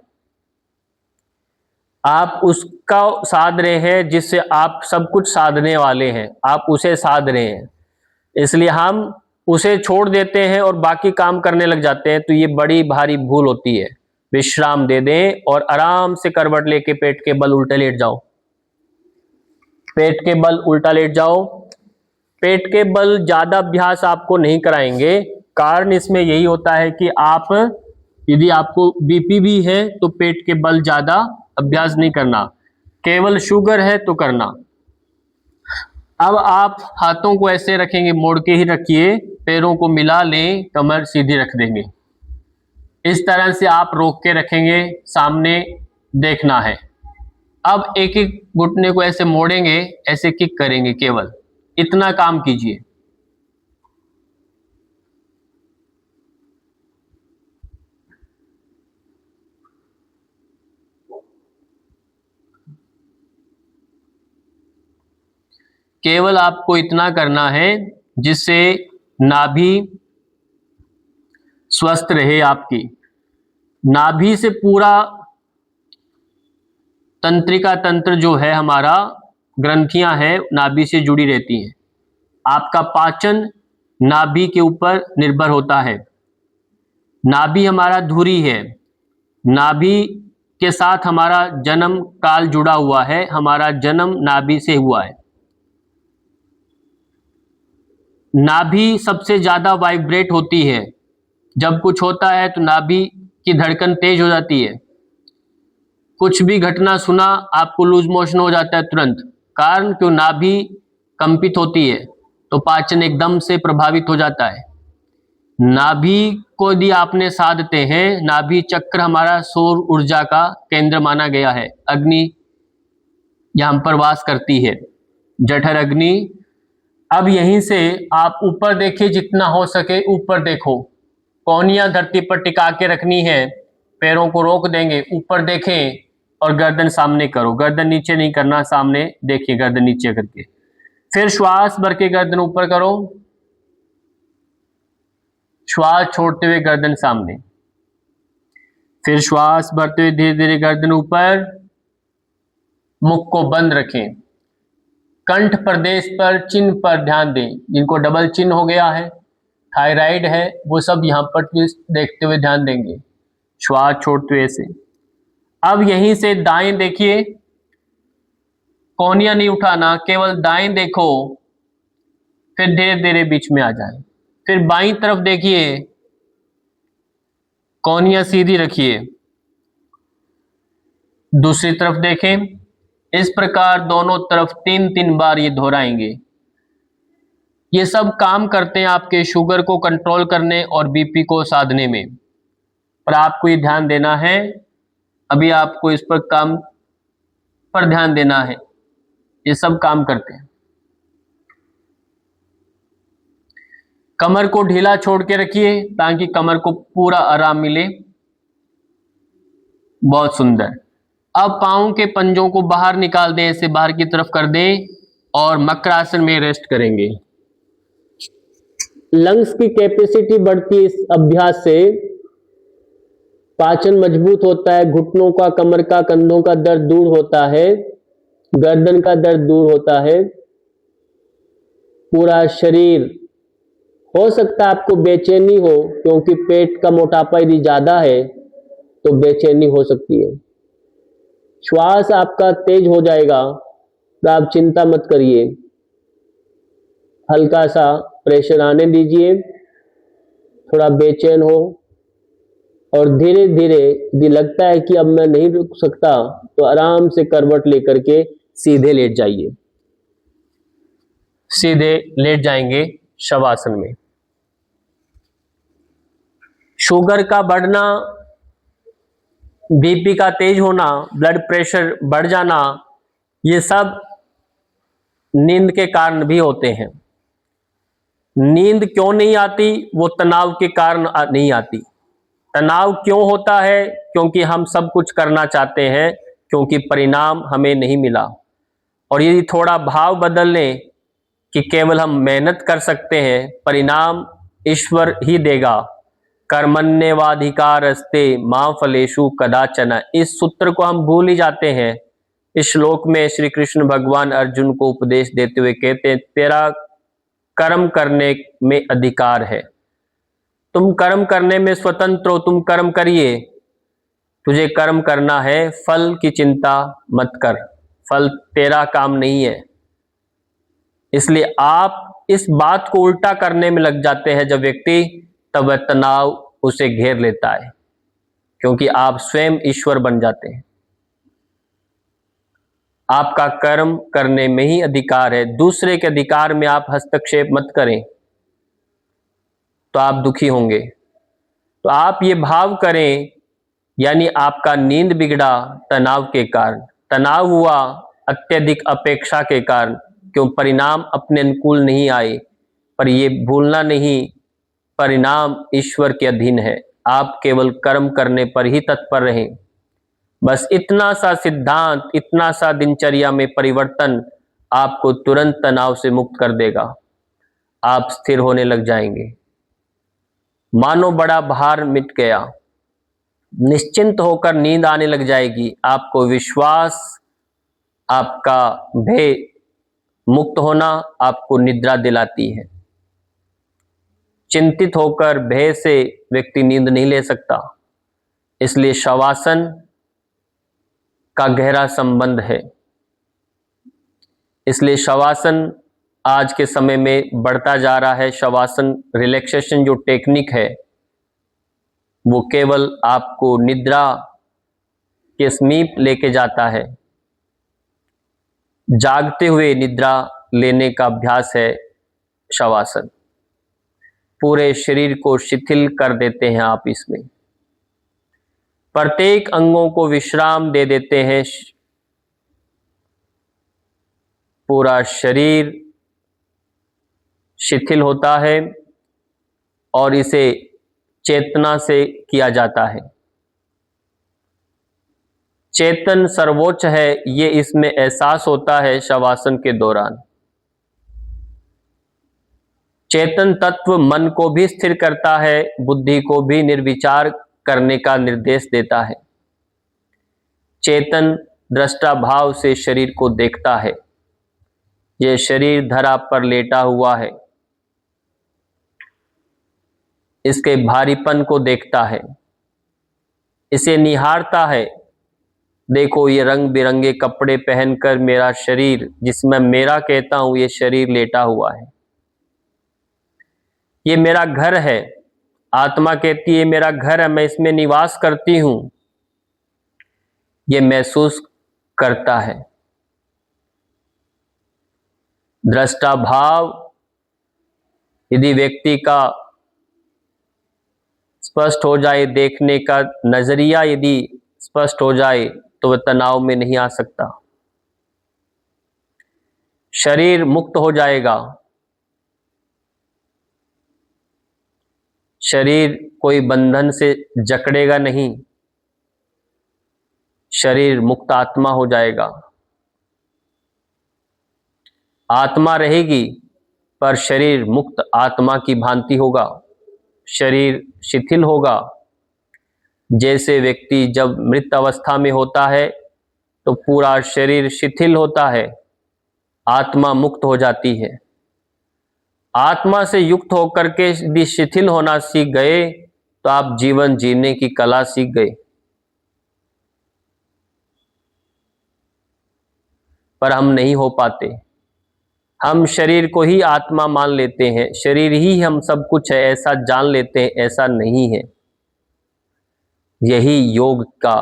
आप उसका साध रहे हैं जिससे आप सब कुछ साधने वाले हैं, आप उसे साध रहे हैं। इसलिए हम उसे छोड़ देते हैं और बाकी काम करने लग जाते हैं, तो ये बड़ी भारी भूल होती है। विश्राम दे दें और आराम से करवट लेके पेट के बल उल्टा लेट जाओ। पेट के बल उल्टा लेट जाओ। पेट के बल ज्यादा अभ्यास आपको नहीं कराएंगे। कारण इसमें यही होता है कि आप यदि आपको बीपी भी है तो पेट के बल ज्यादा अभ्यास नहीं करना, केवल शुगर है तो करना। अब आप हाथों को ऐसे रखेंगे, मोड़ के ही रखिए, पैरों को मिला लें, कमर सीधी रख देंगे। इस तरह से आप रोक के रखेंगे, सामने देखना है। अब एक एक घुटने को ऐसे मोड़ेंगे, ऐसे किक करेंगे, केवल इतना काम कीजिए। केवल आपको इतना करना है जिससे नाभि स्वस्थ रहे। आपकी नाभि से पूरा तंत्रिका तंत्र जो है हमारा, ग्रंथियां हैं, नाभि से जुड़ी रहती हैं। आपका पाचन नाभि के ऊपर निर्भर होता है। नाभि हमारा धुरी है, नाभि के साथ हमारा जन्म काल जुड़ा हुआ है। हमारा जन्म नाभि से हुआ है। नाभि सबसे ज्यादा वाइब्रेट होती है। जब कुछ होता है तो नाभि की धड़कन तेज हो जाती है। कुछ भी घटना सुना, आपको लूज मोशन हो जाता है तुरंत। कारण क्यों? नाभि कंपित होती है, तो पाचन एकदम से प्रभावित हो जाता है। नाभि को यदि आपने साधते हैं, नाभि चक्र हमारा सौर ऊर्जा का केंद्र माना गया है। अग्नि यहां पर वास करती है, जठर अग्नि। अब यहीं से आप ऊपर देखिए, जितना हो सके ऊपर देखो। कोहनियां धरती पर टिका के रखनी है, पैरों को रोक देंगे, ऊपर देखें और गर्दन सामने करो। गर्दन नीचे नहीं करना, सामने देखिए, गर्दन नीचे करके। फिर श्वास भर के गर्दन ऊपर करो, श्वास छोड़ते हुए गर्दन सामने। फिर श्वास भरते हुए धीरे धीरे गर्दन ऊपर, मुख को बंद रखें, कंठ प्रदेश पर चिन्ह पर ध्यान दें। जिनको डबल चिन्ह हो गया है, थायराइड है, वो सब यहाँ पर ट्विस्ट देखते हुए ध्यान देंगे, श्वास छोड़ते हुए से। अब यहीं से दाएं देखिए, कोनिया नहीं उठाना, केवल दाएं देखो, फिर धीरे धीरे बीच में आ जाए। फिर बाईं तरफ देखिए, कोनिया सीधी रखिए, दूसरी तरफ देखें। इस प्रकार दोनों तरफ 3-3 बार ये दोहराएंगे। ये सब काम करते हैं आपके शुगर को कंट्रोल करने और बीपी को साधने में, पर आपको ये ध्यान देना है, अभी आपको इस पर काम पर ध्यान देना है। ये सब काम करते हैं। कमर को ढीला छोड़ के रखिए ताकि कमर को पूरा आराम मिले। बहुत सुंदर। अब पांव के पंजों को बाहर निकाल दें, इसे बाहर की तरफ कर दें और मकरासन में रेस्ट करेंगे। लंग्स की कैपेसिटी बढ़ती है इस अभ्यास से, पाचन मजबूत होता है, घुटनों का, कमर का, कंधों का दर्द दूर होता है, गर्दन का दर्द दूर होता है, पूरा शरीर। हो सकता है आपको बेचैनी हो, क्योंकि पेट का मोटापा यदि ज्यादा है तो बेचैनी हो सकती है। श्वास आपका तेज हो जाएगा, तो आप चिंता मत करिए, हल्का सा प्रेशर आने दीजिए, थोड़ा बेचैन हो, और धीरे धीरे यदि लगता है कि अब मैं नहीं रुक सकता तो आराम से करवट लेकर के सीधे लेट जाइए, सीधे लेट जाएंगे शवासन में। शुगर का बढ़ना, बीपी का तेज होना, ब्लड प्रेशर बढ़ जाना, ये सब नींद के कारण भी होते हैं। नींद क्यों नहीं आती? वो तनाव के कारण नहीं आती। तनाव क्यों होता है? क्योंकि हम सब कुछ करना चाहते हैं, क्योंकि परिणाम हमें नहीं मिला। और यदि थोड़ा भाव बदल लें कि केवल हम मेहनत कर सकते हैं, परिणाम ईश्वर ही देगा। कर्मण्येवाधिकारस्ते मां फलेषु कदाचन, इस सूत्र को हम भूल ही जाते हैं। इस श्लोक में श्री कृष्ण भगवान अर्जुन को उपदेश देते हुए कहते हैं, तेरा कर्म करने में अधिकार है, तुम कर्म करने में स्वतंत्र हो, तुम कर्म करिए, तुझे कर्म करना है, फल की चिंता मत कर, फल तेरा काम नहीं है। इसलिए आप इस बात को उल्टा करने में लग जाते हैं जब व्यक्ति, तब वह तनाव उसे घेर लेता है, क्योंकि आप स्वयं ईश्वर बन जाते हैं। आपका कर्म करने में ही अधिकार है, दूसरे के अधिकार में आप हस्तक्षेप मत करें, तो आप दुखी होंगे। तो आप ये भाव करें, यानी आपका नींद बिगड़ा तनाव के कारण, तनाव हुआ अत्यधिक अपेक्षा के कारण, क्यों परिणाम अपने अनुकूल नहीं आए। पर ये भूलना नहीं, परिणाम ईश्वर के अधीन है, आप केवल कर्म करने पर ही तत्पर रहें। बस इतना सा सिद्धांत, इतना सा दिनचर्या में परिवर्तन आपको तुरंत तनाव से मुक्त कर देगा। आप स्थिर होने लग जाएंगे, मानो बड़ा भार मिट गया, निश्चिंत होकर नींद आने लग जाएगी। आपको विश्वास, आपका भय मुक्त होना आपको निद्रा दिलाती है। चिंतित होकर भय से व्यक्ति नींद नहीं ले सकता, इसलिए शवासन का गहरा संबंध है। इसलिए शवासन आज के समय में बढ़ता जा रहा है। शवासन रिलैक्सेशन जो टेक्निक है, वो केवल आपको निद्रा के समीप लेके जाता है। जागते हुए निद्रा लेने का अभ्यास है शवासन। पूरे शरीर को शिथिल कर देते हैं आप इसमें, प्रत्येक अंगों को विश्राम दे देते हैं। पूरा शरीर शिथिल होता है और इसे चेतना से किया जाता है। चेतन सर्वोच्च है, ये इसमें एहसास होता है शवासन के दौरान। चेतन तत्व मन को भी स्थिर करता है, बुद्धि को भी निर्विचार करने का निर्देश देता है। चेतन दृष्टा भाव से शरीर को देखता है, ये शरीर धरा पर लेटा हुआ है, इसके भारीपन को देखता है, इसे निहारता है। देखो ये रंग बिरंगे कपड़े पहनकर मेरा शरीर, जिसमें मेरा कहता हूं, ये शरीर लेटा हुआ है। ये मेरा घर है। आत्मा कहती है मेरा घर है, मैं इसमें निवास करती हूं। ये महसूस करता है। दृष्टा भाव यदि व्यक्ति का स्पष्ट हो जाए, देखने का नजरिया यदि स्पष्ट हो जाए, तो वह तनाव में नहीं आ सकता। शरीर मुक्त हो जाएगा। शरीर कोई बंधन से जकड़ेगा नहीं। शरीर मुक्त आत्मा हो जाएगा। आत्मा रहेगी पर शरीर मुक्त आत्मा की भांति होगा। शरीर शिथिल होगा। जैसे व्यक्ति जब मृत अवस्था में होता है तो पूरा शरीर शिथिल होता है, आत्मा मुक्त हो जाती है। आत्मा से युक्त होकर के यदि शिथिल होना सीख गए तो आप जीवन जीने की कला सीख गए। पर हम नहीं हो पाते। हम शरीर को ही आत्मा मान लेते हैं, शरीर ही हम सब कुछ है ऐसा जान लेते हैं। ऐसा नहीं है। यही योग का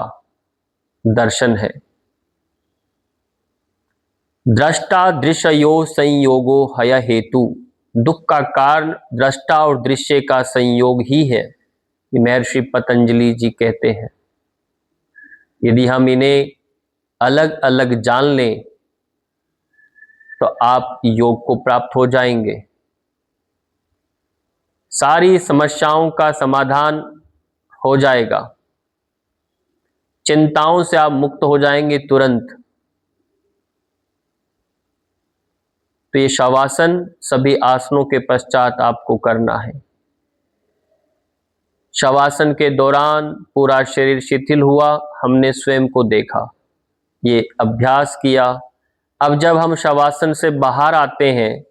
दर्शन है। दृष्टा दृश्यो संयोगो हय हेतु। दुख का कारण दृष्टा और दृश्य का संयोग ही है, ये महर्षि पतंजलि जी कहते हैं। यदि हम इन्हें अलग अलग जान लें तो आप योग को प्राप्त हो जाएंगे। सारी समस्याओं का समाधान हो जाएगा। चिंताओं से आप मुक्त हो जाएंगे तुरंत। तो ये शवासन सभी आसनों के पश्चात आपको करना है। शवासन के दौरान पूरा शरीर शिथिल हुआ, हमने स्वयं को देखा, ये अभ्यास किया। अब जब हम शवासन से बाहर आते हैं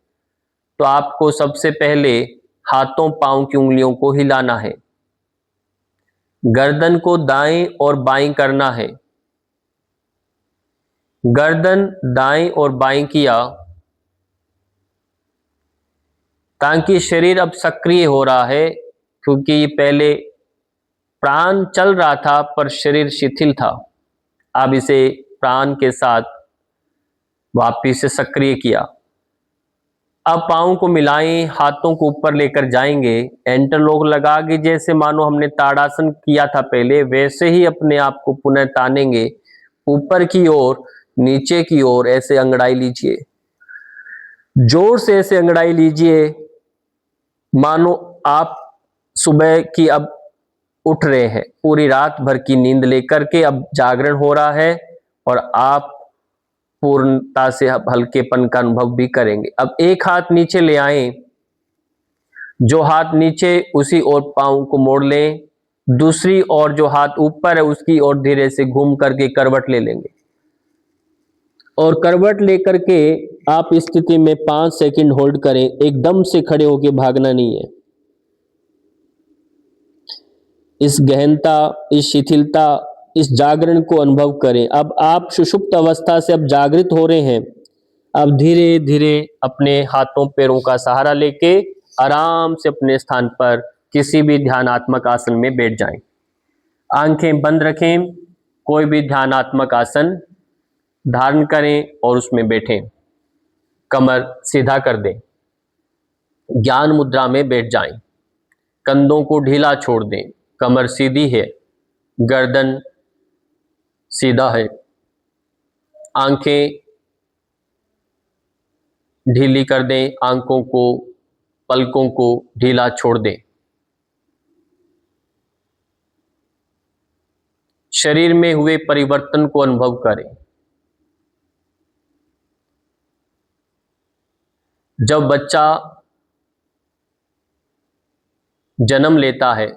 तो आपको सबसे पहले हाथों पांव की उंगलियों को हिलाना है। गर्दन को दाएं और बाएं करना है। गर्दन दाएं और बाएं किया ताकि शरीर अब सक्रिय हो रहा है, क्योंकि पहले प्राण चल रहा था पर शरीर शिथिल था। अब इसे प्राण के साथ वापिस से सक्रिय किया। अब पाँव को मिलाएं, हाथों को ऊपर लेकर जाएंगे, इंटरलॉक लगा के जैसे मानो हमने ताड़ासन किया था पहले, वैसे ही अपने आप को पुनः तानेंगे ऊपर की ओर, नीचे की ओर। ऐसे अंगड़ाई लीजिए, जोर से ऐसे अंगड़ाई लीजिए मानो आप सुबह की अब उठ रहे हैं, पूरी रात भर की नींद लेकर के अब जागरण हो रहा है और आप पूर्णता से हल्केपन का अनुभव भी करेंगे। अब एक हाथ नीचे ले आए, जो हाथ नीचे उसी ओर पांव को मोड़ लें, दूसरी ओर जो हाथ ऊपर है उसकी ओर धीरे से घूम करके करवट ले लेंगे और करवट लेकर के आप इस स्थिति में 5 सेकंड होल्ड करें। एकदम से खड़े होकर भागना नहीं है। इस गहनता, इस शिथिलता, इस जागरण को अनुभव करें। अब आप सुषुप्त अवस्था से अब जागृत हो रहे हैं। अब धीरे धीरे अपने हाथों पैरों का सहारा लेके आराम से अपने स्थान पर किसी भी ध्यानात्मक आसन में बैठ जाएं। आंखें बंद रखें, कोई भी ध्यानात्मक आसन धारण करें और उसमें बैठें। कमर सीधा कर दें, ज्ञान मुद्रा में बैठ जाएं। कंधों को ढीला छोड़ दें, कमर सीधी है, गर्दन सीधा है, आंखें ढीली कर दें, आंखों को, पलकों को ढीला छोड़ दें। शरीर में हुए परिवर्तन को अनुभव करें। जब बच्चा जन्म लेता है,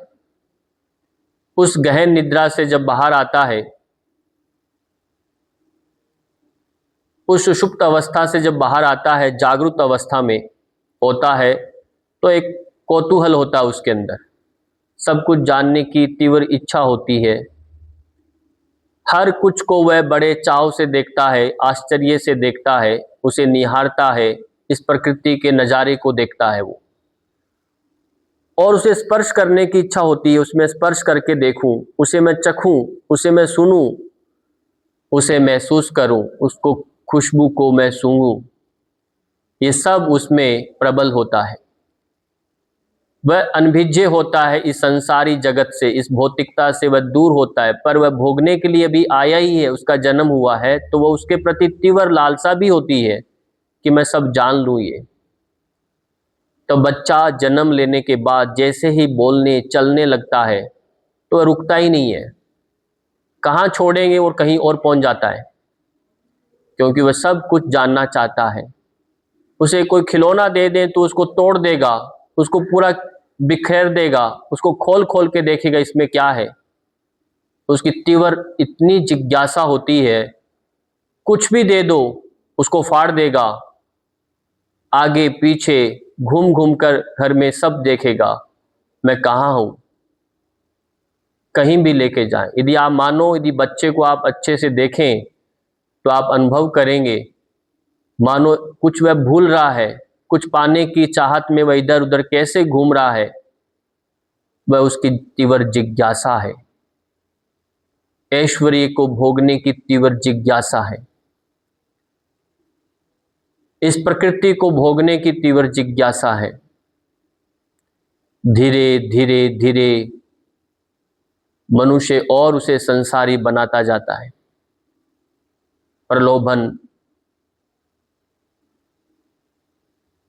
उस गहन निद्रा से जब बाहर आता है, उस सुषुप्त अवस्था से जब बाहर आता है, जागृत अवस्था में होता है, तो एक कौतूहल होता है उसके अंदर, सब कुछ जानने की तीव्र इच्छा होती है। हर कुछ को वह बड़े चाव से देखता है, आश्चर्य से देखता है, उसे निहारता है, इस प्रकृति के नज़ारे को देखता है वो, और उसे स्पर्श करने की इच्छा होती है, उसमें स्पर्श करके देखूं, उसे मैं चखूं, उसे मैं सुनूं, उसे महसूस करूं, उसको खुशबू को मैं सूंघूं, ये सब उसमें प्रबल होता है। वह अनभिज्ञ होता है इस संसारी जगत से, इस भौतिकता से वह दूर होता है, पर वह भोगने के लिए भी आया ही है, उसका जन्म हुआ है, तो वह उसके प्रति तीव्र लालसा भी होती है कि मैं सब जान लूं ये। तो बच्चा जन्म लेने के बाद जैसे ही बोलने चलने लगता है तो वह रुकता ही नहीं है, कहाँ छोड़ेंगे और कहीं और पहुंच जाता है, क्योंकि वह सब कुछ जानना चाहता है। उसे कोई खिलौना दे दें तो उसको तोड़ देगा, उसको पूरा बिखेर देगा, उसको खोल खोल के देखेगा इसमें क्या है। उसकी तीव्र इतनी जिज्ञासा होती है, कुछ भी दे दो उसको फाड़ देगा, आगे पीछे घूम घूम कर घर में सब देखेगा, मैं कहाँ हूँ, कहीं भी लेके जाएं। यदि आप मानो, यदि बच्चे को आप अच्छे से देखें तो आप अनुभव करेंगे, मानो कुछ वह भूल रहा है, कुछ पाने की चाहत में वह इधर उधर कैसे घूम रहा है, वह उसकी तीव्र जिज्ञासा है, ऐश्वर्य को भोगने की तीव्र जिज्ञासा है, इस प्रकृति को भोगने की तीव्र जिज्ञासा है। धीरे धीरे धीरे मनुष्य और उसे संसारी बनाता जाता है, प्रलोभन,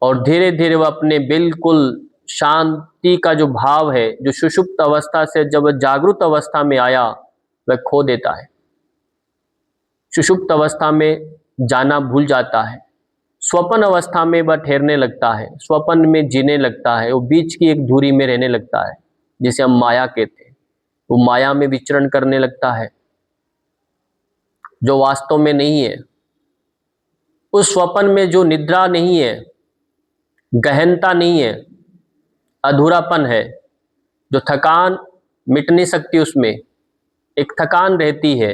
और धीरे धीरे वह अपने बिल्कुल शांति का जो भाव है, जो सुषुप्त अवस्था से जब जागृत अवस्था में आया, वह खो देता है। सुषुप्त अवस्था में जाना भूल जाता है, स्वप्न अवस्था में वह ठहरने लगता है, स्वप्न में जीने लगता है, वो बीच की एक धुरी में रहने लगता है, जिसे हम माया कहते हैं। वो माया में विचरण करने लगता है जो वास्तव में नहीं है। उस स्वप्न में जो निद्रा नहीं है, गहनता नहीं है, अधूरापन है, जो थकान मिट नहीं सकती, उसमें एक थकान रहती है।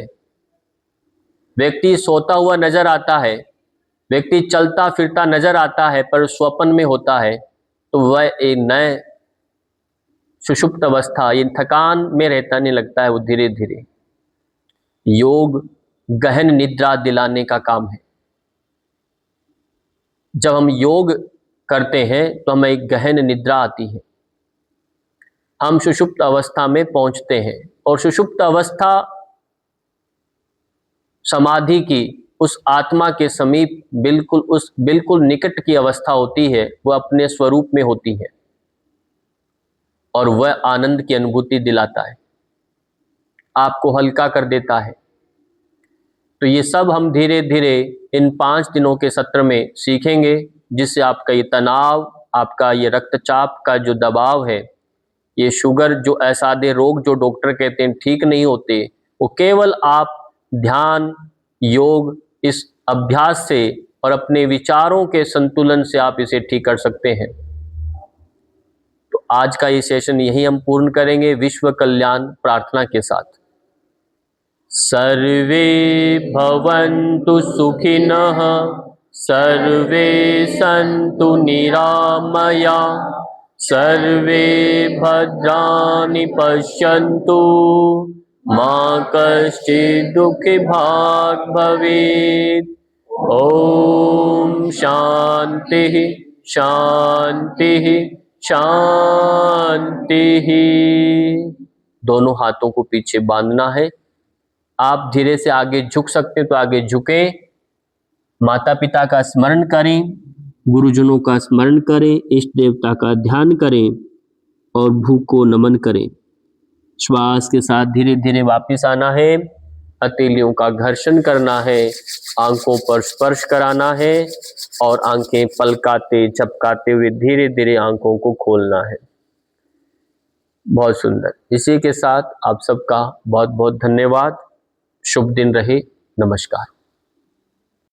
व्यक्ति सोता हुआ नजर आता है, व्यक्ति चलता फिरता नजर आता है, पर स्वप्न में होता है तो वह एक नए सुषुप्त अवस्था, ये थकान में रहता नहीं लगता है। वो धीरे धीरे योग गहन निद्रा दिलाने का काम है। जब हम योग करते हैं तो हमें एक गहन निद्रा आती है, हम सुषुप्त अवस्था में पहुंचते हैं, और सुषुप्त अवस्था समाधि की उस आत्मा के समीप बिल्कुल निकट की अवस्था होती है, वह अपने स्वरूप में होती है और वह आनंद की अनुभूति दिलाता है, आपको हल्का कर देता है। तो ये सब हम धीरे धीरे इन 5 दिनों के सत्र में सीखेंगे, जिससे आपका ये तनाव, आपका ये रक्तचाप का जो दबाव है, ये शुगर, जो असाध्य रोग जो डॉक्टर कहते हैं ठीक नहीं होते, वो केवल आप ध्यान, योग, इस अभ्यास से और अपने विचारों के संतुलन से आप इसे ठीक कर सकते हैं। तो आज का ये सेशन यही हम पूर्ण करेंगे विश्व कल्याण प्रार्थना के साथ। सर्वे भवन्तु सुखिनः, सर्वे सन्तु निरामया, सर्वे भद्राणि पश्यन्तु, मा कश्चित् दुःखभाग् भवेत्। ओम शांति शांति शांति। दोनों हाथों को पीछे बांधना है। आप धीरे से आगे झुक सकते हैं तो आगे झुकें, माता पिता का स्मरण करें, गुरुजनों का स्मरण करें, इष्ट देवता का ध्यान करें और भूख को नमन करें। श्वास के साथ धीरे धीरे वापस आना है, हथेलियों का घर्षण करना है, आंखों पर स्पर्श कराना है और आंखें पलकाते झपकाते हुए धीरे धीरे आंखों को खोलना है। बहुत सुंदर। इसी के साथ आप सबका बहुत बहुत धन्यवाद। शुभ दिन रहे। नमस्कार।